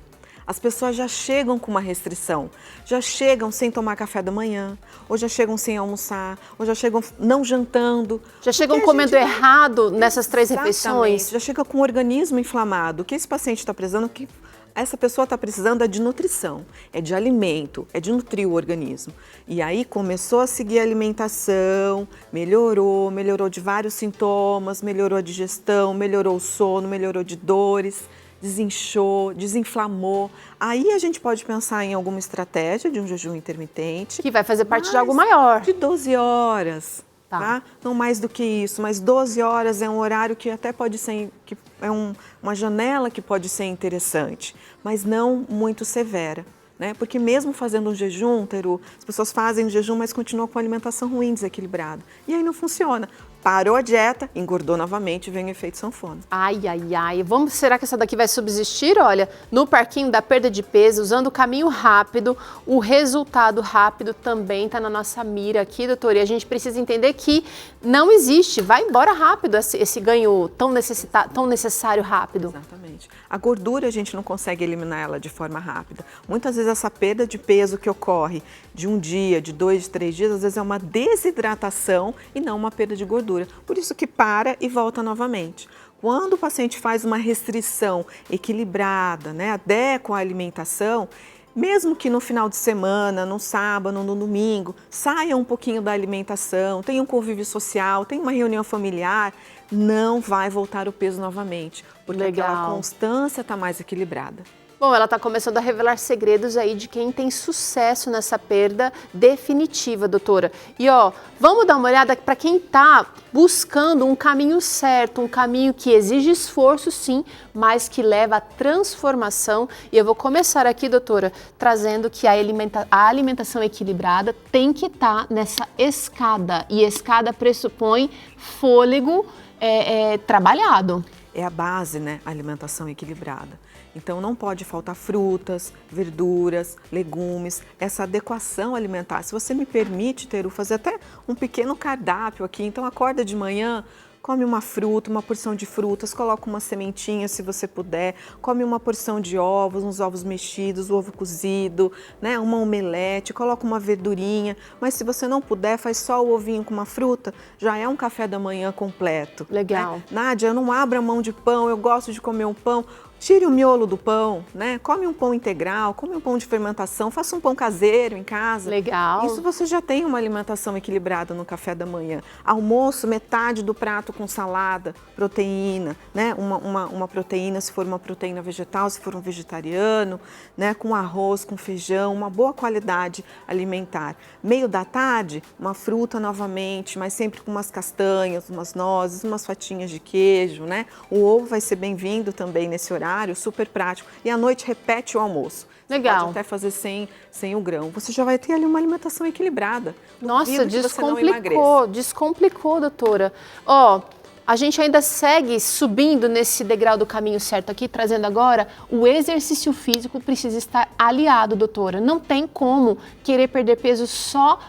As pessoas já chegam com uma restrição, já chegam sem tomar café da manhã, ou já chegam sem almoçar, ou já chegam não jantando. Já chegam comendo errado nessas 3 refeições? Já chega com o organismo inflamado. O que esse paciente está precisando, o que essa pessoa está precisando é de nutrição, é de alimento, é de nutrir o organismo. E aí começou a seguir a alimentação, melhorou de vários sintomas, melhorou a digestão, melhorou o sono, melhorou de dores, desinchou, desinflamou. Aí a gente pode pensar em alguma estratégia de um jejum intermitente. Que vai fazer parte de algo maior. De 12 horas, tá? Não mais do que isso, mas 12 horas é um horário que até pode ser, que é uma janela que pode ser interessante, mas não muito severa. Né? Porque mesmo fazendo um jejum, Teru, as pessoas fazem o jejum, mas continuam com a alimentação ruim, desequilibrada. E aí não funciona. Parou a dieta, engordou novamente, vem o efeito sanfona. Ai. Será que essa daqui vai subsistir? Olha, no parquinho da perda de peso, usando o caminho rápido, o resultado rápido também está na nossa mira aqui, doutora. E a gente precisa entender que não existe, vai embora rápido esse ganho tão necessário rápido. Exatamente. A gordura a gente não consegue eliminar ela de forma rápida. Muitas vezes essa perda de peso que ocorre de um dia, de 2, de 3 dias, às vezes é uma desidratação e não uma perda de gordura. Por isso que para e volta novamente. Quando o paciente faz uma restrição equilibrada, né, adequa a alimentação, mesmo que no final de semana, no sábado, no domingo, saia um pouquinho da alimentação, tenha um convívio social, tenha uma reunião familiar, não vai voltar o peso novamente, porque aquela constância está mais equilibrada. Bom, ela está começando a revelar segredos aí de quem tem sucesso nessa perda definitiva, doutora. E ó, vamos dar uma olhada para quem está buscando um caminho certo, um caminho que exige esforço sim, mas que leva à transformação. E eu vou começar aqui, doutora, trazendo que a alimentação equilibrada tem que estar nessa escada. E escada pressupõe fôlego trabalhado. É a base, né? A alimentação equilibrada. Então não pode faltar frutas, verduras, legumes, essa adequação alimentar. Se você me permite, Teru, fazer até um pequeno cardápio aqui, então acorda de manhã, come uma fruta, uma porção de frutas, coloca uma sementinha se você puder, come uma porção de ovos, uns ovos mexidos, o ovo cozido, né, uma omelete, coloca uma verdurinha, mas se você não puder, faz só o ovinho com uma fruta, já é um café da manhã completo. Legal. Né? Nádia, eu não abro a mão de pão, eu gosto de comer um pão. Tire o miolo do pão, né? Come um pão integral, come um pão de fermentação, faça um pão caseiro em casa. Legal. Isso você já tem uma alimentação equilibrada no café da manhã. Almoço, metade do prato com salada, proteína, né? Uma proteína, se for uma proteína vegetal, se for um vegetariano, né? Com arroz, com feijão, uma boa qualidade alimentar. Meio da tarde, uma fruta novamente, mas sempre com umas castanhas, umas nozes, umas fatinhas de queijo, né? O ovo vai ser bem-vindo também nesse horário. Super prático. E à noite repete o almoço. Legal. Você pode até fazer sem o grão. Você já vai ter ali uma alimentação equilibrada. Nossa, descomplicou, doutora. Ó, a gente ainda segue subindo nesse degrau do caminho certo aqui, trazendo agora o exercício físico precisa estar aliado, doutora. Não tem como querer perder peso só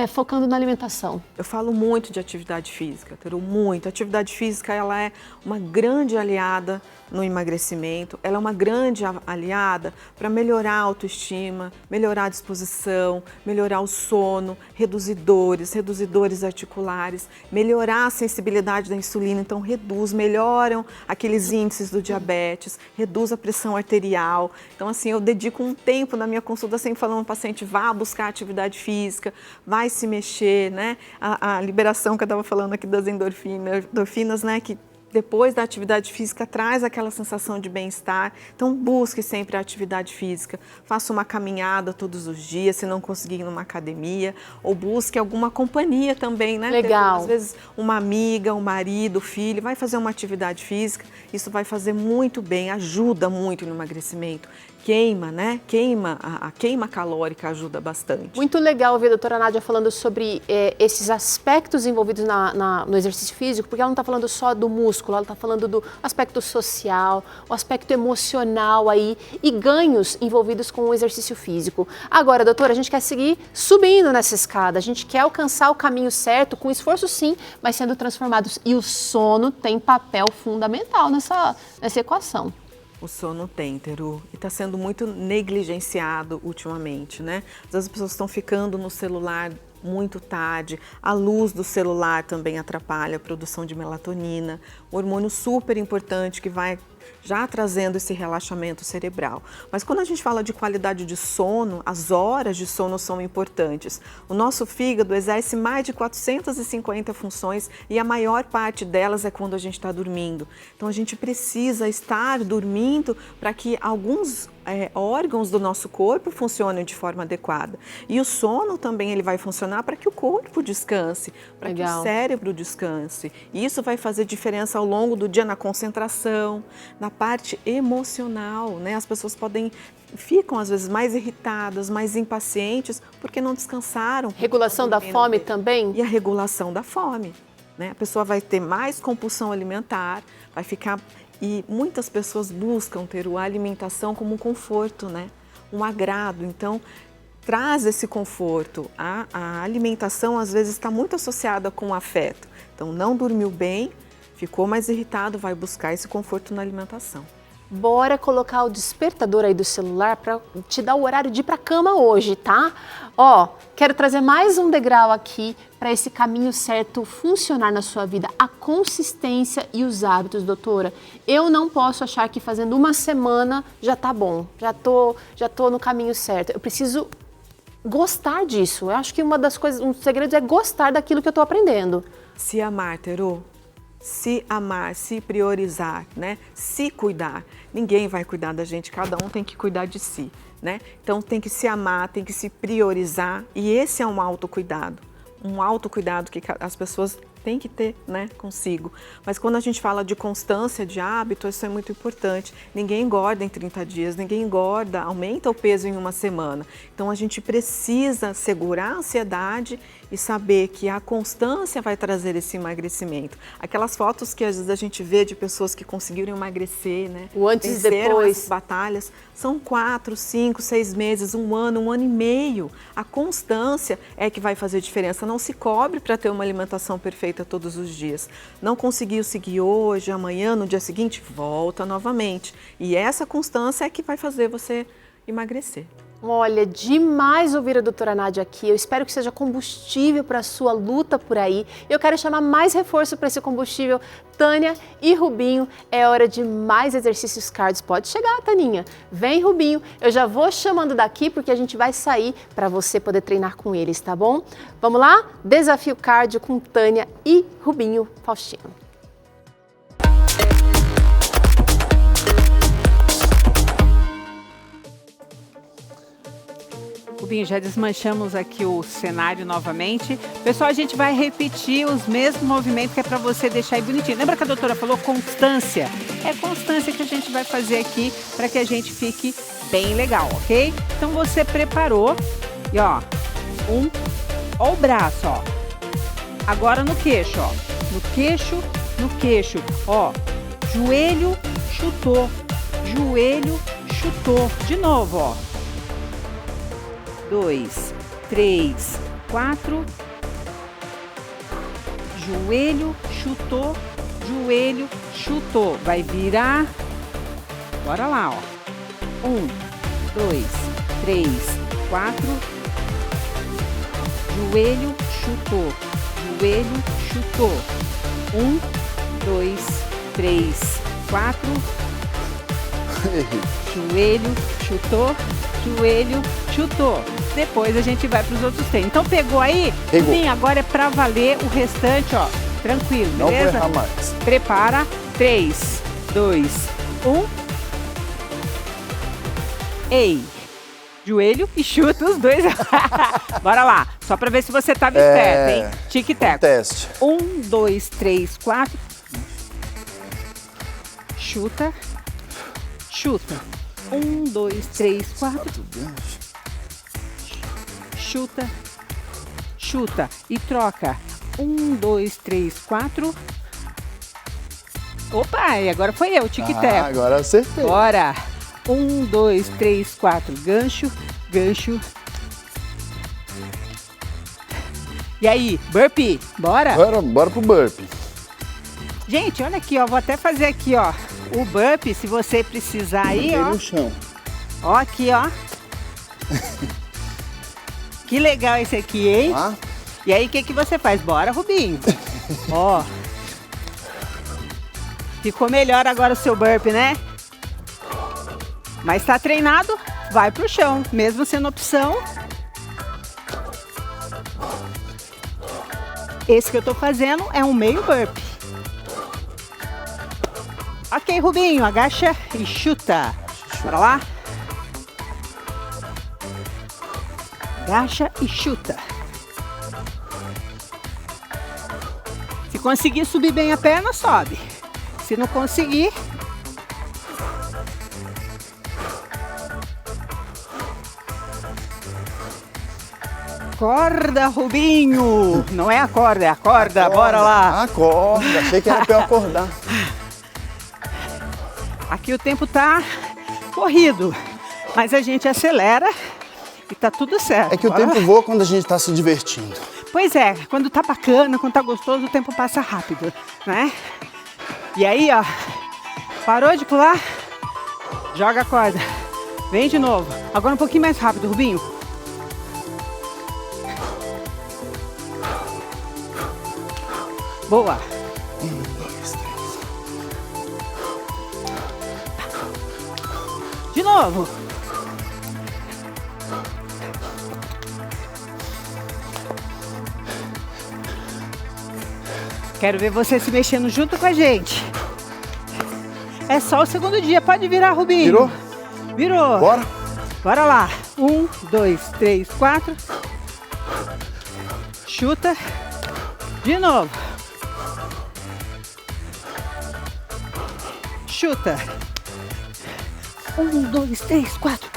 focando na alimentação. Eu falo muito de atividade física, Teru, muito. A atividade física ela é uma grande aliada no emagrecimento, ela é uma grande aliada para melhorar a autoestima, melhorar a disposição, melhorar o sono, reduzir dores, articulares, melhorar a sensibilidade da insulina, então melhoram aqueles índices do diabetes, reduz a pressão arterial. Então assim, eu dedico um tempo na minha consulta sempre falando ao paciente, vá buscar atividade física, vai se mexer, né? A liberação que eu estava falando aqui das endorfinas, né? Que depois da atividade física traz aquela sensação de bem-estar. Então busque sempre a atividade física, faça uma caminhada todos os dias, se não conseguir ir numa academia, ou busque alguma companhia também, né? Legal. Às vezes uma amiga, um marido, filho, vai fazer uma atividade física, isso vai fazer muito bem, ajuda muito no emagrecimento. Queima, né? A queima calórica ajuda bastante. Muito legal ouvir a doutora Nádia falando sobre esses aspectos envolvidos no exercício físico, porque ela não está falando só do músculo, ela está falando do aspecto social, o aspecto emocional aí e ganhos envolvidos com o exercício físico. Agora, doutora, a gente quer seguir subindo nessa escada, a gente quer alcançar o caminho certo, com esforço sim, mas sendo transformados. E o sono tem papel fundamental nessa equação. O sono tem, Teru, e está sendo muito negligenciado ultimamente, né? Às vezes as pessoas estão ficando no celular muito tarde, a luz do celular também atrapalha a produção de melatonina, um hormônio super importante que vai já trazendo esse relaxamento cerebral. Mas quando a gente fala de qualidade de sono, as horas de sono são importantes. O nosso fígado exerce mais de 450 funções e a maior parte delas é quando a gente está dormindo. Então a gente precisa estar dormindo para que alguns órgãos do nosso corpo funcionem de forma adequada. E o sono também ele vai funcionar para que o corpo descanse, para que o cérebro descanse. E isso vai fazer diferença ao longo do dia na concentração, na parte emocional, né? As pessoas ficam às vezes mais irritadas, mais impacientes, porque não descansaram. Regulação da fome também? E a regulação da fome, né? A pessoa vai ter mais compulsão alimentar, vai ficar... E muitas pessoas buscam ter a alimentação como um conforto, né? Um agrado. Então, traz esse conforto. A alimentação, às vezes, está muito associada com o afeto. Então, não dormiu bem, ficou mais irritado, vai buscar esse conforto na alimentação. Bora colocar o despertador aí do celular para te dar o horário de ir para a cama hoje, tá? Ó, quero trazer mais um degrau aqui para esse caminho certo funcionar na sua vida. A consistência e os hábitos, doutora. Eu não posso achar que fazendo uma semana já tá bom, já tô no caminho certo. Eu preciso gostar disso. Eu acho que uma das coisas, um dos segredos é gostar daquilo que eu tô aprendendo. Se amar, Teru. Se amar, se priorizar, né? Se cuidar. Ninguém vai cuidar da gente, cada um tem que cuidar de si, né? Então tem que se amar, tem que se priorizar e esse é um autocuidado que as pessoas têm que ter, né, consigo. Mas quando a gente fala de constância de hábito, isso é muito importante. Ninguém engorda em 30 dias, ninguém engorda, aumenta o peso em uma semana. Então a gente precisa segurar a ansiedade e saber que a constância vai trazer esse emagrecimento. Aquelas fotos que às vezes a gente vê de pessoas que conseguiram emagrecer, né? O antes e depois. As batalhas, são 4, 5, 6 meses, um ano e meio. A constância é que vai fazer diferença. Não se cobre para ter uma alimentação perfeita todos os dias. Não conseguiu seguir hoje, amanhã, no dia seguinte, volta novamente. E essa constância é que vai fazer você emagrecer. Olha, demais ouvir a doutora Nádia aqui. Eu espero que seja combustível para a sua luta por aí. Eu quero chamar mais reforço para esse combustível. Tânia e Rubinho, é hora de mais exercícios cardio. Pode chegar, Taninha. Vem, Rubinho. Eu já vou chamando daqui porque a gente vai sair para você poder treinar com eles, tá bom? Vamos lá? Desafio cardio com Tânia e Rubinho Faustino. Rubinho, já desmanchamos aqui o cenário novamente. Pessoal, a gente vai repetir os mesmos movimentos que é para você deixar aí bonitinho. Lembra que a doutora falou constância? É constância que a gente vai fazer aqui para que a gente fique bem legal, ok? Então você preparou e ó, ó o braço, ó. Agora no queixo, ó. No queixo, ó. Joelho, chutou. Joelho, chutou. De novo, ó. 2, 3, 4. Joelho, chutou. Joelho, chutou. Vai virar Bora lá, ó. 1, 2, 3, 4. Joelho, chutou. Joelho, chutou. 1, 2, 3, 4. Joelho, chutou. Joelho, chutou. Depois a gente vai para os outros treinos. Então pegou aí? Pegou. Sim, agora é para valer o restante, ó. Tranquilo, Não vou beleza? errar mais. Prepara. 3, 2, 1. Ei. Joelho e chuta os dois. Bora lá. Só para ver se você estava esperto, hein? Tic-tac. Teste. 1, 2, 3, 4. Chuta. Chuta. 1, 2, 3, 4. Chuta. Chuta. E troca. 1, 2, 3, 4. Opa, e agora foi eu, tic-tac. Agora acertei. Bora. 1, 2, 3, 4. Gancho, gancho. E aí, burpee, bora? Bora pro burpee. Gente, olha aqui, ó. Vou até fazer aqui, ó. O burpee, se você precisar aí, Fiquei ó. no chão. Ó, aqui, ó. Que legal esse aqui, hein? Ah, E aí, o que você faz? Bora, Rubinho. Ó. Ficou melhor agora o seu burpee, né? Mas tá treinado, vai pro chão. Mesmo sendo opção. Esse que eu tô fazendo é um meio burpee. Ok, Rubinho, agacha e chuta. Bora lá. Agacha e chuta. Se conseguir subir bem a perna, sobe. Se não conseguir... Acorda, Rubinho! Não é a corda, é a corda. Bora lá. Acorda. Achei que era pra eu acordar. Aqui o tempo tá corrido, mas a gente acelera e tá tudo certo. É que o Bora tempo lá. voa quando a gente tá se divertindo. Pois é, quando tá bacana, quando tá gostoso, o tempo passa rápido, né? E aí, ó, parou de pular, joga a corda, vem de novo. Agora um pouquinho mais rápido, Rubinho. Boa. 1, 2, 3. De novo. Quero ver você se mexendo junto com a gente. É só o segundo dia, pode virar, Rubinho. Virou? Virou. Bora? Bora lá. 1, 2, 3, 4. Chuta. De novo. Chuta. 1, 2, 3, 4.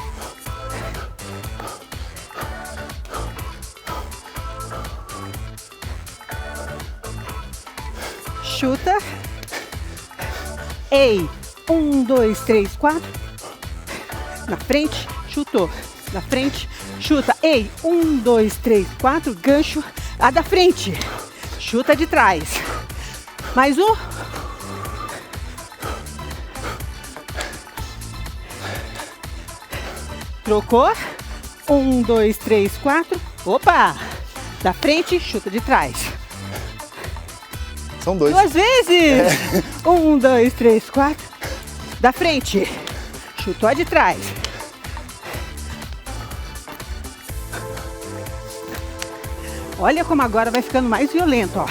Chuta. Ei. 1, 2, 3, 4. Na frente, chutou. Na frente, chuta. Ei. 1, 2, 3, 4. Gancho. A da frente. Chuta de trás. Mais um. Trocou. 1, 2, 3, 4. Opa! Da frente, chuta de trás. São dois. 2 vezes. 1, 2, 3, 4. Da frente. Chutou a de trás. Olha como agora vai ficando mais violento, ó.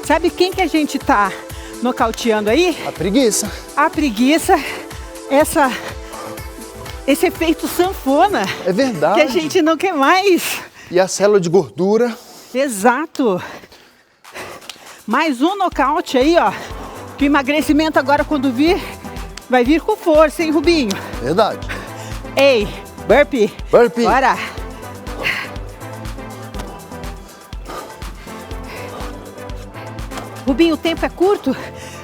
Sabe quem que a gente tá nocauteando aí? A preguiça. A preguiça, esse efeito sanfona É verdade. que a gente não quer mais. E a célula de gordura. Exato. Mais um nocaute aí, ó. Que o emagrecimento agora quando vir, vai vir com força, hein, Rubinho? Verdade. Ei, burpee. Burpee. Bora. Rubinho, o tempo é curto.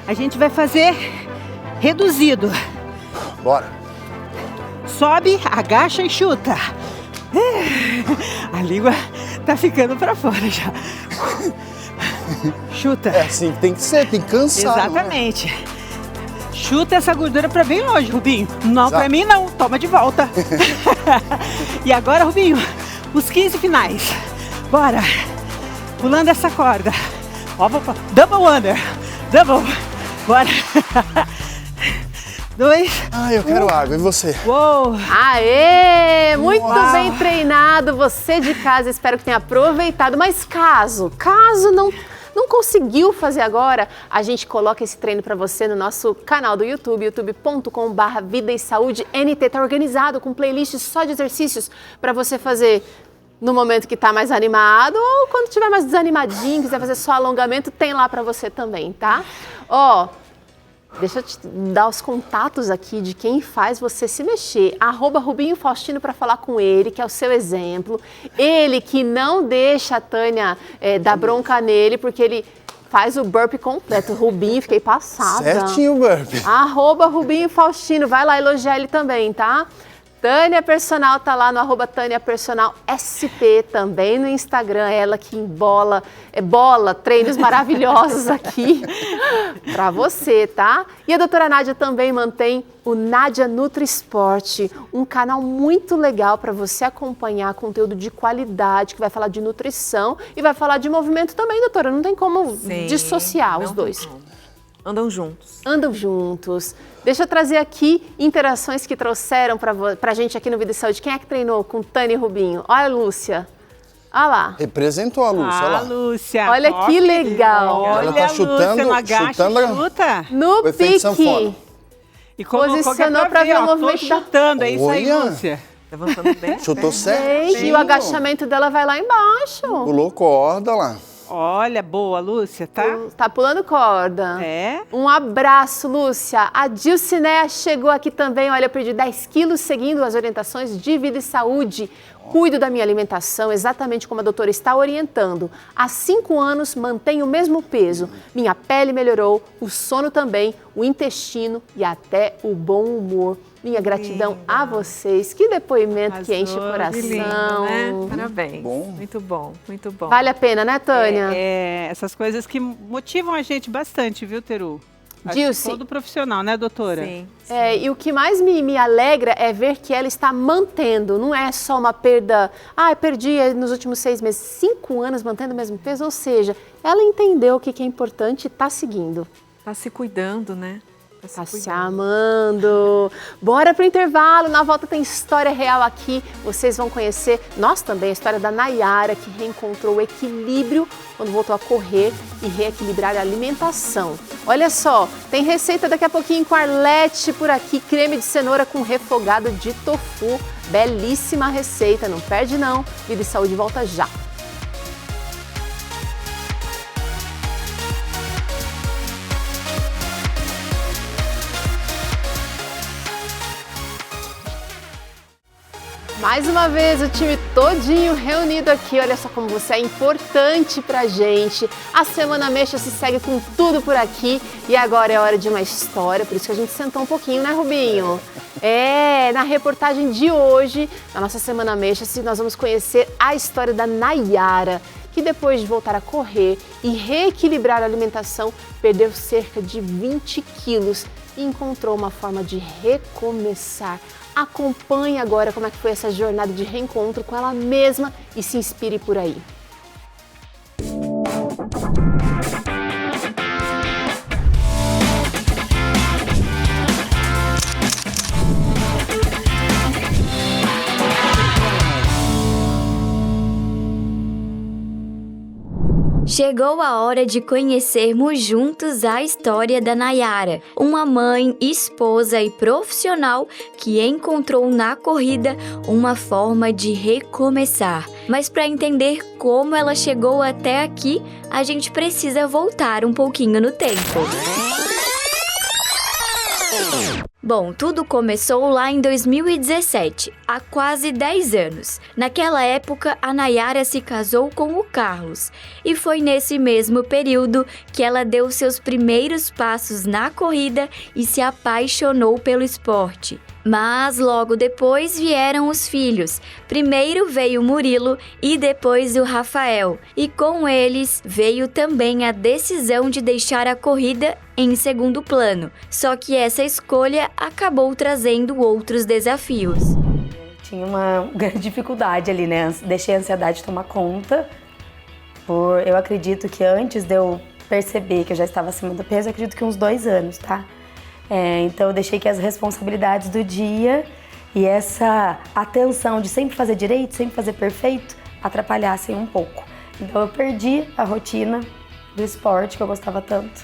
A gente vai fazer reduzido. Bora. Sobe, agacha e chuta. A língua tá ficando pra fora já. Chuta. É assim que tem que ser, tem que cansar. Exatamente. Chuta essa gordura pra bem longe, Rubinho. Não, pra mim não. Toma de volta. E agora, Rubinho, os 15 finais. Bora. Pulando essa corda. Ó, double under. Double. Bora. 2. Ai, eu quero água. E você? Uou. Aê! Muito Uau. bem treinado, você de casa, espero que tenha aproveitado. Mas caso não conseguiu fazer agora, a gente coloca esse treino para você no nosso canal do YouTube, youtube.com/Vida e Saúde NT. Tá organizado com playlist só de exercícios para você fazer no momento que tá mais animado ou quando tiver mais desanimadinho, quiser fazer só alongamento, tem lá para você também, tá? Ó, deixa eu te dar os contatos aqui de quem faz você se mexer. @Rubinho Faustino para falar com ele, que é o seu exemplo. Ele que não deixa a Tânia dar bronca nele, porque ele faz o burpee completo. Rubinho, fiquei passada. Certinho o burpee. @Rubinho Faustino, vai lá elogiar ele também, tá? Tânia Personal tá lá no @Tânia Personal SP, também no Instagram, ela que bola treinos maravilhosos aqui pra você, tá? E a doutora Nádia também mantém o Nádia Nutri Esporte, um canal muito legal para você acompanhar conteúdo de qualidade, que vai falar de nutrição e vai falar de movimento também, doutora, não tem como dissociar os dois. Andam juntos. Andam juntos. Deixa eu trazer aqui interações que trouxeram pra gente aqui no Vida e Saúde. Quem é que treinou com Tânia e Rubinho? Olha a Lúcia. Olha lá. Representou a Lúcia, olha lá. Lúcia. Olha Top. que legal. Olha, Ela tá chutando, Lúcia, no agache, chutando chuta. No o efeito sanfona. pique. E colocou Posicionou pra ver o movimento Tô da- chutando, é isso aí, Olha. Lúcia. Levantando bem. Chutou Gente, certo. e o agachamento dela vai lá embaixo. Pulou corda lá. Olha, boa, Lúcia, tá? Tá pulando corda. É. Um abraço, Lúcia. A Dilcinéia chegou aqui também. Olha, eu perdi 10 quilos seguindo as orientações de vida e saúde. Cuido da minha alimentação exatamente como a doutora está orientando. Há 5 anos mantenho o mesmo peso. Minha pele melhorou, o sono também, o intestino e até o bom humor. Minha gratidão a vocês. Que depoimento que enche o Arrasou, coração. Que lindo, né? Parabéns. Bom. Muito bom, muito bom. Vale a pena, né, Tânia? Essas coisas que motivam a gente bastante, viu, Teru? Acho que Dilce. todo profissional, né, doutora? Sim. E o que mais me alegra é ver que ela está mantendo, não é só uma perda, perdi nos últimos 6 meses, 5 anos mantendo o mesmo peso, ou seja, ela entendeu o que é importante e está seguindo. Tá se cuidando, né? Tá se amando. Bora pro intervalo, na volta tem história real aqui, vocês vão conhecer, nós também, a história da Nayara, que reencontrou o equilíbrio quando voltou a correr e reequilibrar a alimentação. Olha só, tem receita daqui a pouquinho com Arlete por aqui, creme de cenoura com refogado de tofu, belíssima receita, não perde não, Vida e Saúde volta já. Mais uma vez, o time todinho reunido aqui. Olha só como você é importante pra gente. A Semana Mexa se segue com tudo por aqui. E agora é hora de uma história, por isso que a gente sentou um pouquinho, né, Rubinho? Na reportagem de hoje, na nossa Semana Mexa, nós vamos conhecer a história da Nayara, que depois de voltar a correr e reequilibrar a alimentação, perdeu cerca de 20 quilos e encontrou uma forma de recomeçar. Acompanhe agora como é que foi essa jornada de reencontro com ela mesma e se inspire por aí. Chegou a hora de conhecermos juntos a história da Nayara, uma mãe, esposa e profissional que encontrou na corrida uma forma de recomeçar. Mas para entender como ela chegou até aqui, a gente precisa voltar um pouquinho no tempo. Bom, tudo começou lá em 2017, há quase 10 anos. Naquela época, a Nayara se casou com o Carlos e foi nesse mesmo período que ela deu seus primeiros passos na corrida e se apaixonou pelo esporte. Mas logo depois vieram os filhos. Primeiro veio o Murilo e depois o Rafael. E com eles veio também a decisão de deixar a corrida em segundo plano. Só que essa escolha acabou trazendo outros desafios. Tinha uma grande dificuldade ali, né? Deixei a ansiedade tomar conta. Eu acredito que antes de eu perceber que eu já estava acima do peso, eu acredito que uns 2 anos, tá? Então eu deixei que as responsabilidades do dia e essa atenção de sempre fazer direito, sempre fazer perfeito, atrapalhassem um pouco. Então eu perdi a rotina do esporte que eu gostava tanto.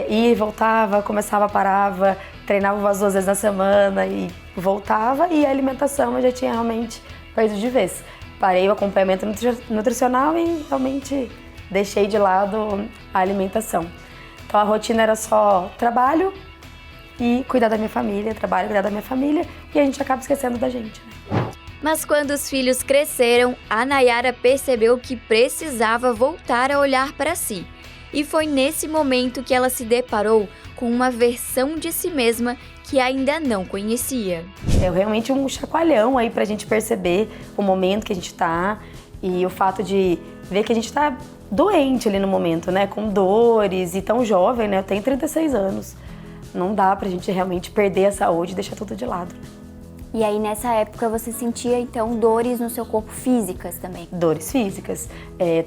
Ia, voltava, começava, parava, treinava umas 2 vezes na semana e voltava, e a alimentação eu já tinha realmente perdido de vez. Parei o acompanhamento nutricional e realmente deixei de lado a alimentação. Então a rotina era só trabalho e cuidar da minha família, trabalho, cuidar da minha família, e a gente acaba esquecendo da gente, né? Mas quando os filhos cresceram, a Nayara percebeu que precisava voltar a olhar para si. E foi nesse momento que ela se deparou com uma versão de si mesma que ainda não conhecia. É realmente um chacoalhão aí pra gente perceber o momento que a gente tá e o fato de ver que a gente tá doente ali no momento, né? Com dores e tão jovem, né? Eu tenho 36 anos. Não dá pra gente realmente perder a saúde e deixar tudo de lado. E aí, nessa época, você sentia, então, dores no seu corpo físicas também? Dores físicas,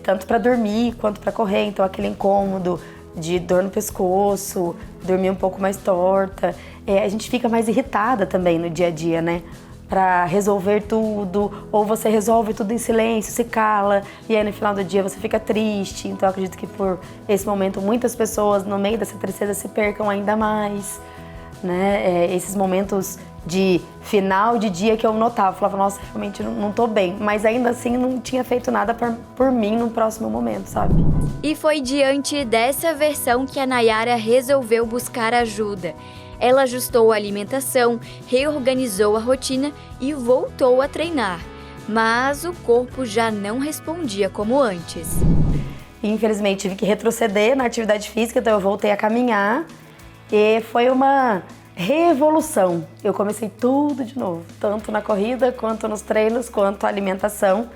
tanto pra dormir quanto pra correr. Então, aquele incômodo de dor no pescoço, dormir um pouco mais torta. A gente fica mais irritada também no dia a dia, né? Pra resolver tudo, ou você resolve tudo em silêncio, se cala, e aí no final do dia você fica triste. Então eu acredito que por esse momento muitas pessoas no meio dessa tristeza se percam ainda mais, né? Esses momentos de final de dia que eu notava, falava, nossa, realmente não tô bem, mas ainda assim não tinha feito nada por mim no próximo momento, sabe? E foi diante dessa versão que a Nayara resolveu buscar ajuda. Ela ajustou a alimentação, reorganizou a rotina e voltou a treinar. Mas o corpo já não respondia como antes. Infelizmente tive que retroceder na atividade física, então eu voltei a caminhar e foi uma revolução. Eu comecei tudo de novo, tanto na corrida, quanto nos treinos, quanto a alimentação,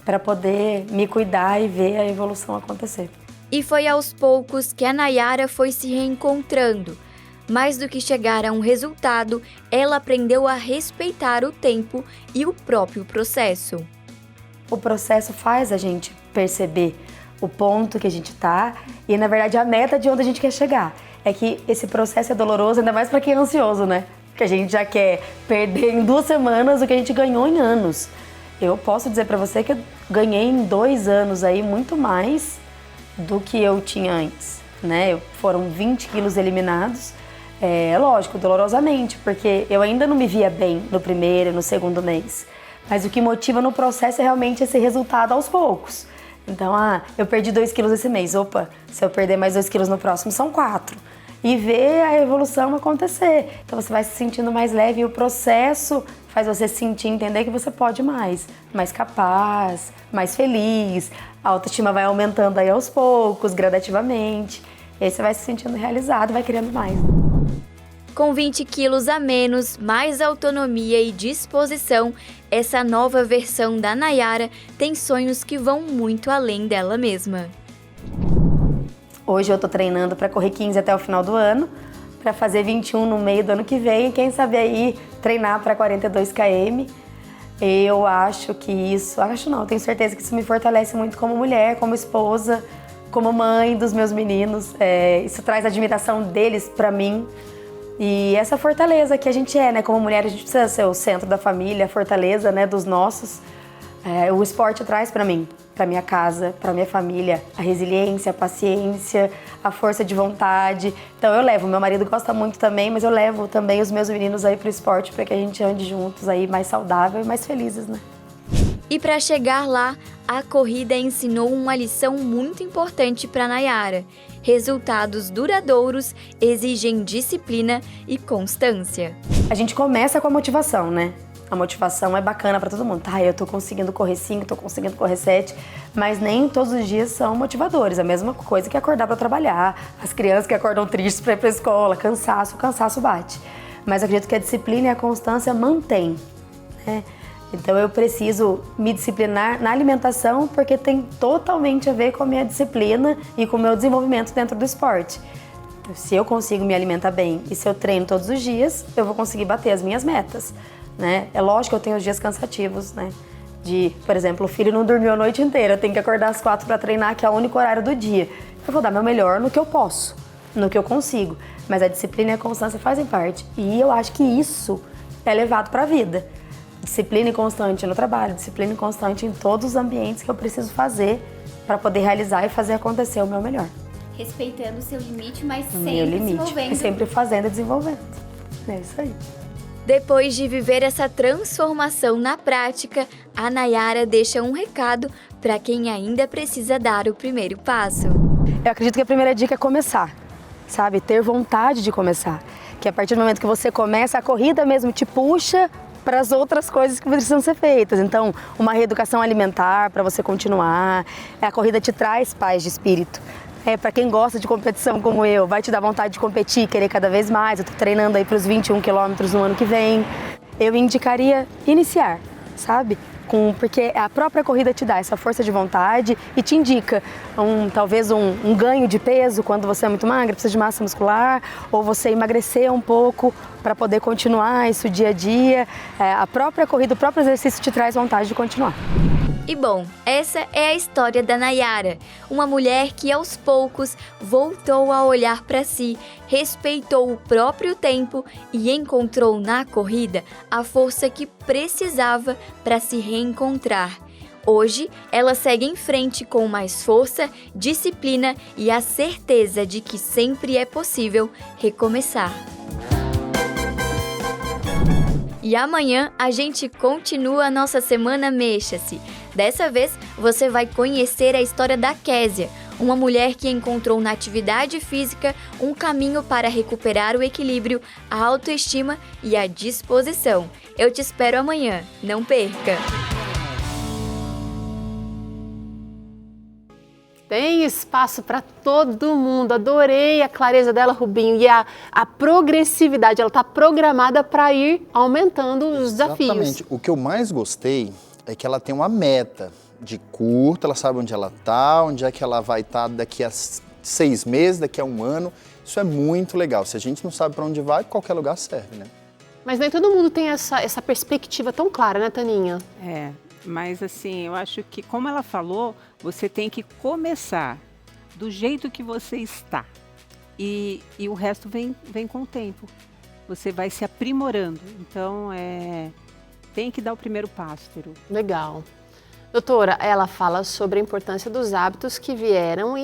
para poder me cuidar e ver a evolução acontecer. E foi aos poucos que a Nayara foi se reencontrando. Mais do que chegar a um resultado, ela aprendeu a respeitar o tempo e o próprio processo. O processo faz a gente perceber o ponto que a gente tá e, na verdade, a meta de onde a gente quer chegar. É que esse processo é doloroso, ainda mais para quem é ansioso, né? Porque a gente já quer perder em 2 semanas o que a gente ganhou em anos. Eu posso dizer para você que eu ganhei em 2 anos aí muito mais do que eu tinha antes, né? Foram 20 quilos eliminados. Lógico, dolorosamente, porque eu ainda não me via bem no primeiro e no segundo mês. Mas o que motiva no processo é realmente esse resultado aos poucos. Então, eu perdi 2 quilos esse mês. Opa, se eu perder mais 2 quilos no próximo, são 4. E ver a evolução acontecer. Então, você vai se sentindo mais leve e o processo faz você sentir, entender que você pode mais capaz, mais feliz. A autoestima vai aumentando aí aos poucos, gradativamente. E aí você vai se sentindo realizado, vai querendo mais. Com 20 quilos a menos, mais autonomia e disposição, essa nova versão da Nayara tem sonhos que vão muito além dela mesma. Hoje eu tô treinando para correr 15 até o final do ano, para fazer 21 no meio do ano que vem e quem sabe aí treinar para 42 km. Eu acho que isso, tenho certeza que isso me fortalece muito como mulher, como esposa, como mãe dos meus meninos. Isso traz admiração deles para mim. E essa fortaleza que a gente né? Como mulher, a gente precisa ser o centro da família, a fortaleza, né? Dos nossos. O esporte traz para mim, para minha casa, para minha família, a resiliência, a paciência, a força de vontade. Então eu levo, meu marido gosta muito também, mas eu levo também os meus meninos aí pro esporte para que a gente ande juntos aí mais saudável e mais felizes, né? E para chegar lá, a corrida ensinou uma lição muito importante para Nayara. Resultados duradouros exigem disciplina e constância. A gente começa com a motivação, né? A motivação é bacana para todo mundo. Eu tô conseguindo correr 5, tô conseguindo correr 7, mas nem todos os dias são motivadores. A mesma coisa que acordar para trabalhar, as crianças que acordam tristes para ir para a escola, o cansaço bate. mas acredito que a disciplina e a constância mantêm, né? Então eu preciso me disciplinar na alimentação porque tem totalmente a ver com a minha disciplina e com o meu desenvolvimento dentro do esporte. Se eu consigo me alimentar bem e se eu treino todos os dias, eu vou conseguir bater as minhas metas, né? É lógico que eu tenho os dias cansativos, né? Por exemplo, o filho não dormiu a noite inteira, eu tenho que acordar às 4 para treinar, que é o único horário do dia. Eu vou dar meu melhor no que eu posso, no que eu consigo. Mas a disciplina e a constância fazem parte. E eu acho que isso é levado para a vida. Disciplina e constante no trabalho, disciplina e constante em todos os ambientes que eu preciso fazer para poder realizar e fazer acontecer o meu melhor. Respeitando o seu limite, mas O sempre meu se limite. movendo. E sempre fazendo e desenvolvendo. É isso aí. Depois de viver essa transformação na prática, a Nayara deixa um recado para quem ainda precisa dar o primeiro passo. Eu acredito que a primeira dica é começar, sabe? Ter vontade de começar. Que a partir do momento que você começa, a corrida mesmo te puxa para as outras coisas que precisam ser feitas. Então, uma reeducação alimentar para você continuar. A corrida te traz paz de espírito. Para quem gosta de competição como eu, vai te dar vontade de competir, querer cada vez mais. Eu tô treinando aí para os 21 quilômetros no ano que vem. Eu indicaria iniciar, sabe? Porque a própria corrida te dá essa força de vontade e te indica talvez um ganho de peso quando você é muito magra, precisa de massa muscular, ou você emagrecer um pouco para poder continuar isso dia a dia. A própria corrida, o próprio exercício te traz vontade de continuar. E bom, essa é a história da Nayara, uma mulher que aos poucos voltou a olhar para si, respeitou o próprio tempo e encontrou na corrida a força que precisava para se reencontrar. Hoje, ela segue em frente com mais força, disciplina e a certeza de que sempre é possível recomeçar. E amanhã a gente continua a nossa Semana Mexa-se. Dessa vez, você vai conhecer a história da Késia, uma mulher que encontrou na atividade física um caminho para recuperar o equilíbrio, a autoestima e a disposição. Eu te espero amanhã, não perca! Tem espaço para todo mundo. Adorei a clareza dela, Rubinho. E a progressividade, ela está programada para ir aumentando os desafios. Exatamente. O que eu mais gostei é que ela tem uma meta de curto, ela sabe onde ela está, onde é que ela vai estar daqui a 6 meses, daqui a 1 ano. Isso é muito legal. Se a gente não sabe para onde vai, qualquer lugar serve, né? Mas nem todo mundo tem essa perspectiva tão clara, né, Taninha? Mas assim, eu acho que, como ela falou, você tem que começar do jeito que você está. E o resto vem com o tempo. Você vai se aprimorando. Então, tem que dar o primeiro passo, Teru. Legal. Doutora, ela fala sobre a importância dos hábitos que vieram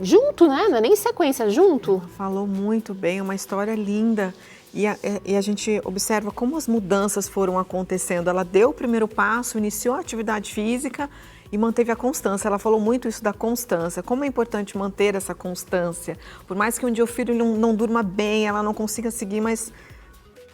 junto, né? Não é nem sequência, junto. Falou muito bem, uma história linda. E a gente observa como as mudanças foram acontecendo. Ela deu o primeiro passo, iniciou a atividade física e manteve a constância. Ela falou muito isso da constância, como é importante manter essa constância. Por mais que um dia o filho não durma bem, ela não consiga seguir, mas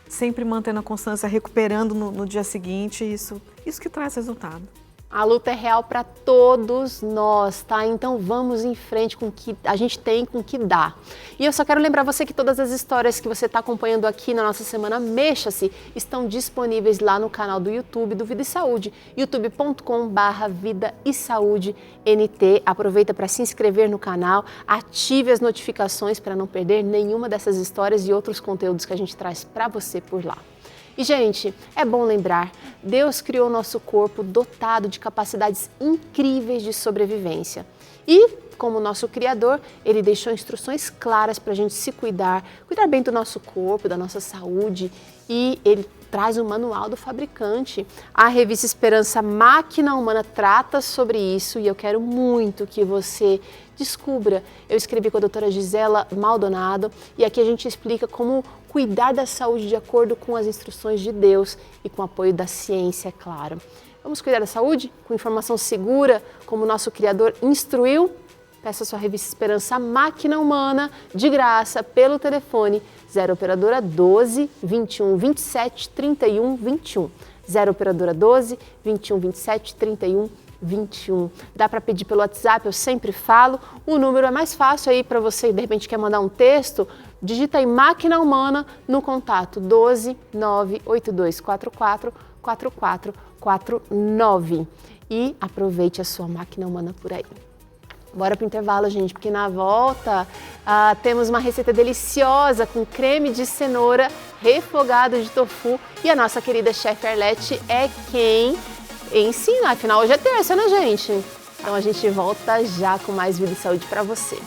sempre mantendo a constância, recuperando no dia seguinte, isso que traz resultado. A luta é real para todos nós, tá? Então vamos em frente com o que a gente tem, com o que dá. E eu só quero lembrar você que todas as histórias que você está acompanhando aqui na nossa Semana Mexa-se estão disponíveis lá no canal do YouTube do Vida e Saúde, youtube.com/Vida e Saúde NT. Aproveita para se inscrever no canal, ative as notificações para não perder nenhuma dessas histórias e outros conteúdos que a gente traz para você por lá. E, gente, é bom lembrar, Deus criou nosso corpo dotado de capacidades incríveis de sobrevivência. E, como nosso Criador, Ele deixou instruções claras para a gente se cuidar bem do nosso corpo, da nossa saúde, e Ele traz o manual do fabricante. A revista Esperança Máquina Humana trata sobre isso e eu quero muito que você descubra. Eu escrevi com a doutora Gisela Maldonado e aqui a gente explica como cuidar da saúde de acordo com as instruções de Deus e com o apoio da ciência, é claro. Vamos cuidar da saúde com informação segura, como o nosso Criador instruiu? Peça sua revista Esperança Máquina Humana de graça pelo telefone 0 operadora 12 21 27 31 21. 0 operadora 12 21 27 31 21. Dá para pedir pelo WhatsApp, eu sempre falo. O número é mais fácil aí para você, de repente quer mandar um texto, digita aí Máquina Humana no contato 12 98244 4449 e aproveite a sua máquina humana por aí. Bora pro intervalo, gente, porque na volta temos uma receita deliciosa com creme de cenoura, refogado de tofu e a nossa querida chefe Arlete é quem ensina. Afinal, hoje é terça, né, gente? Então a gente volta já com mais Vida e Saúde para você.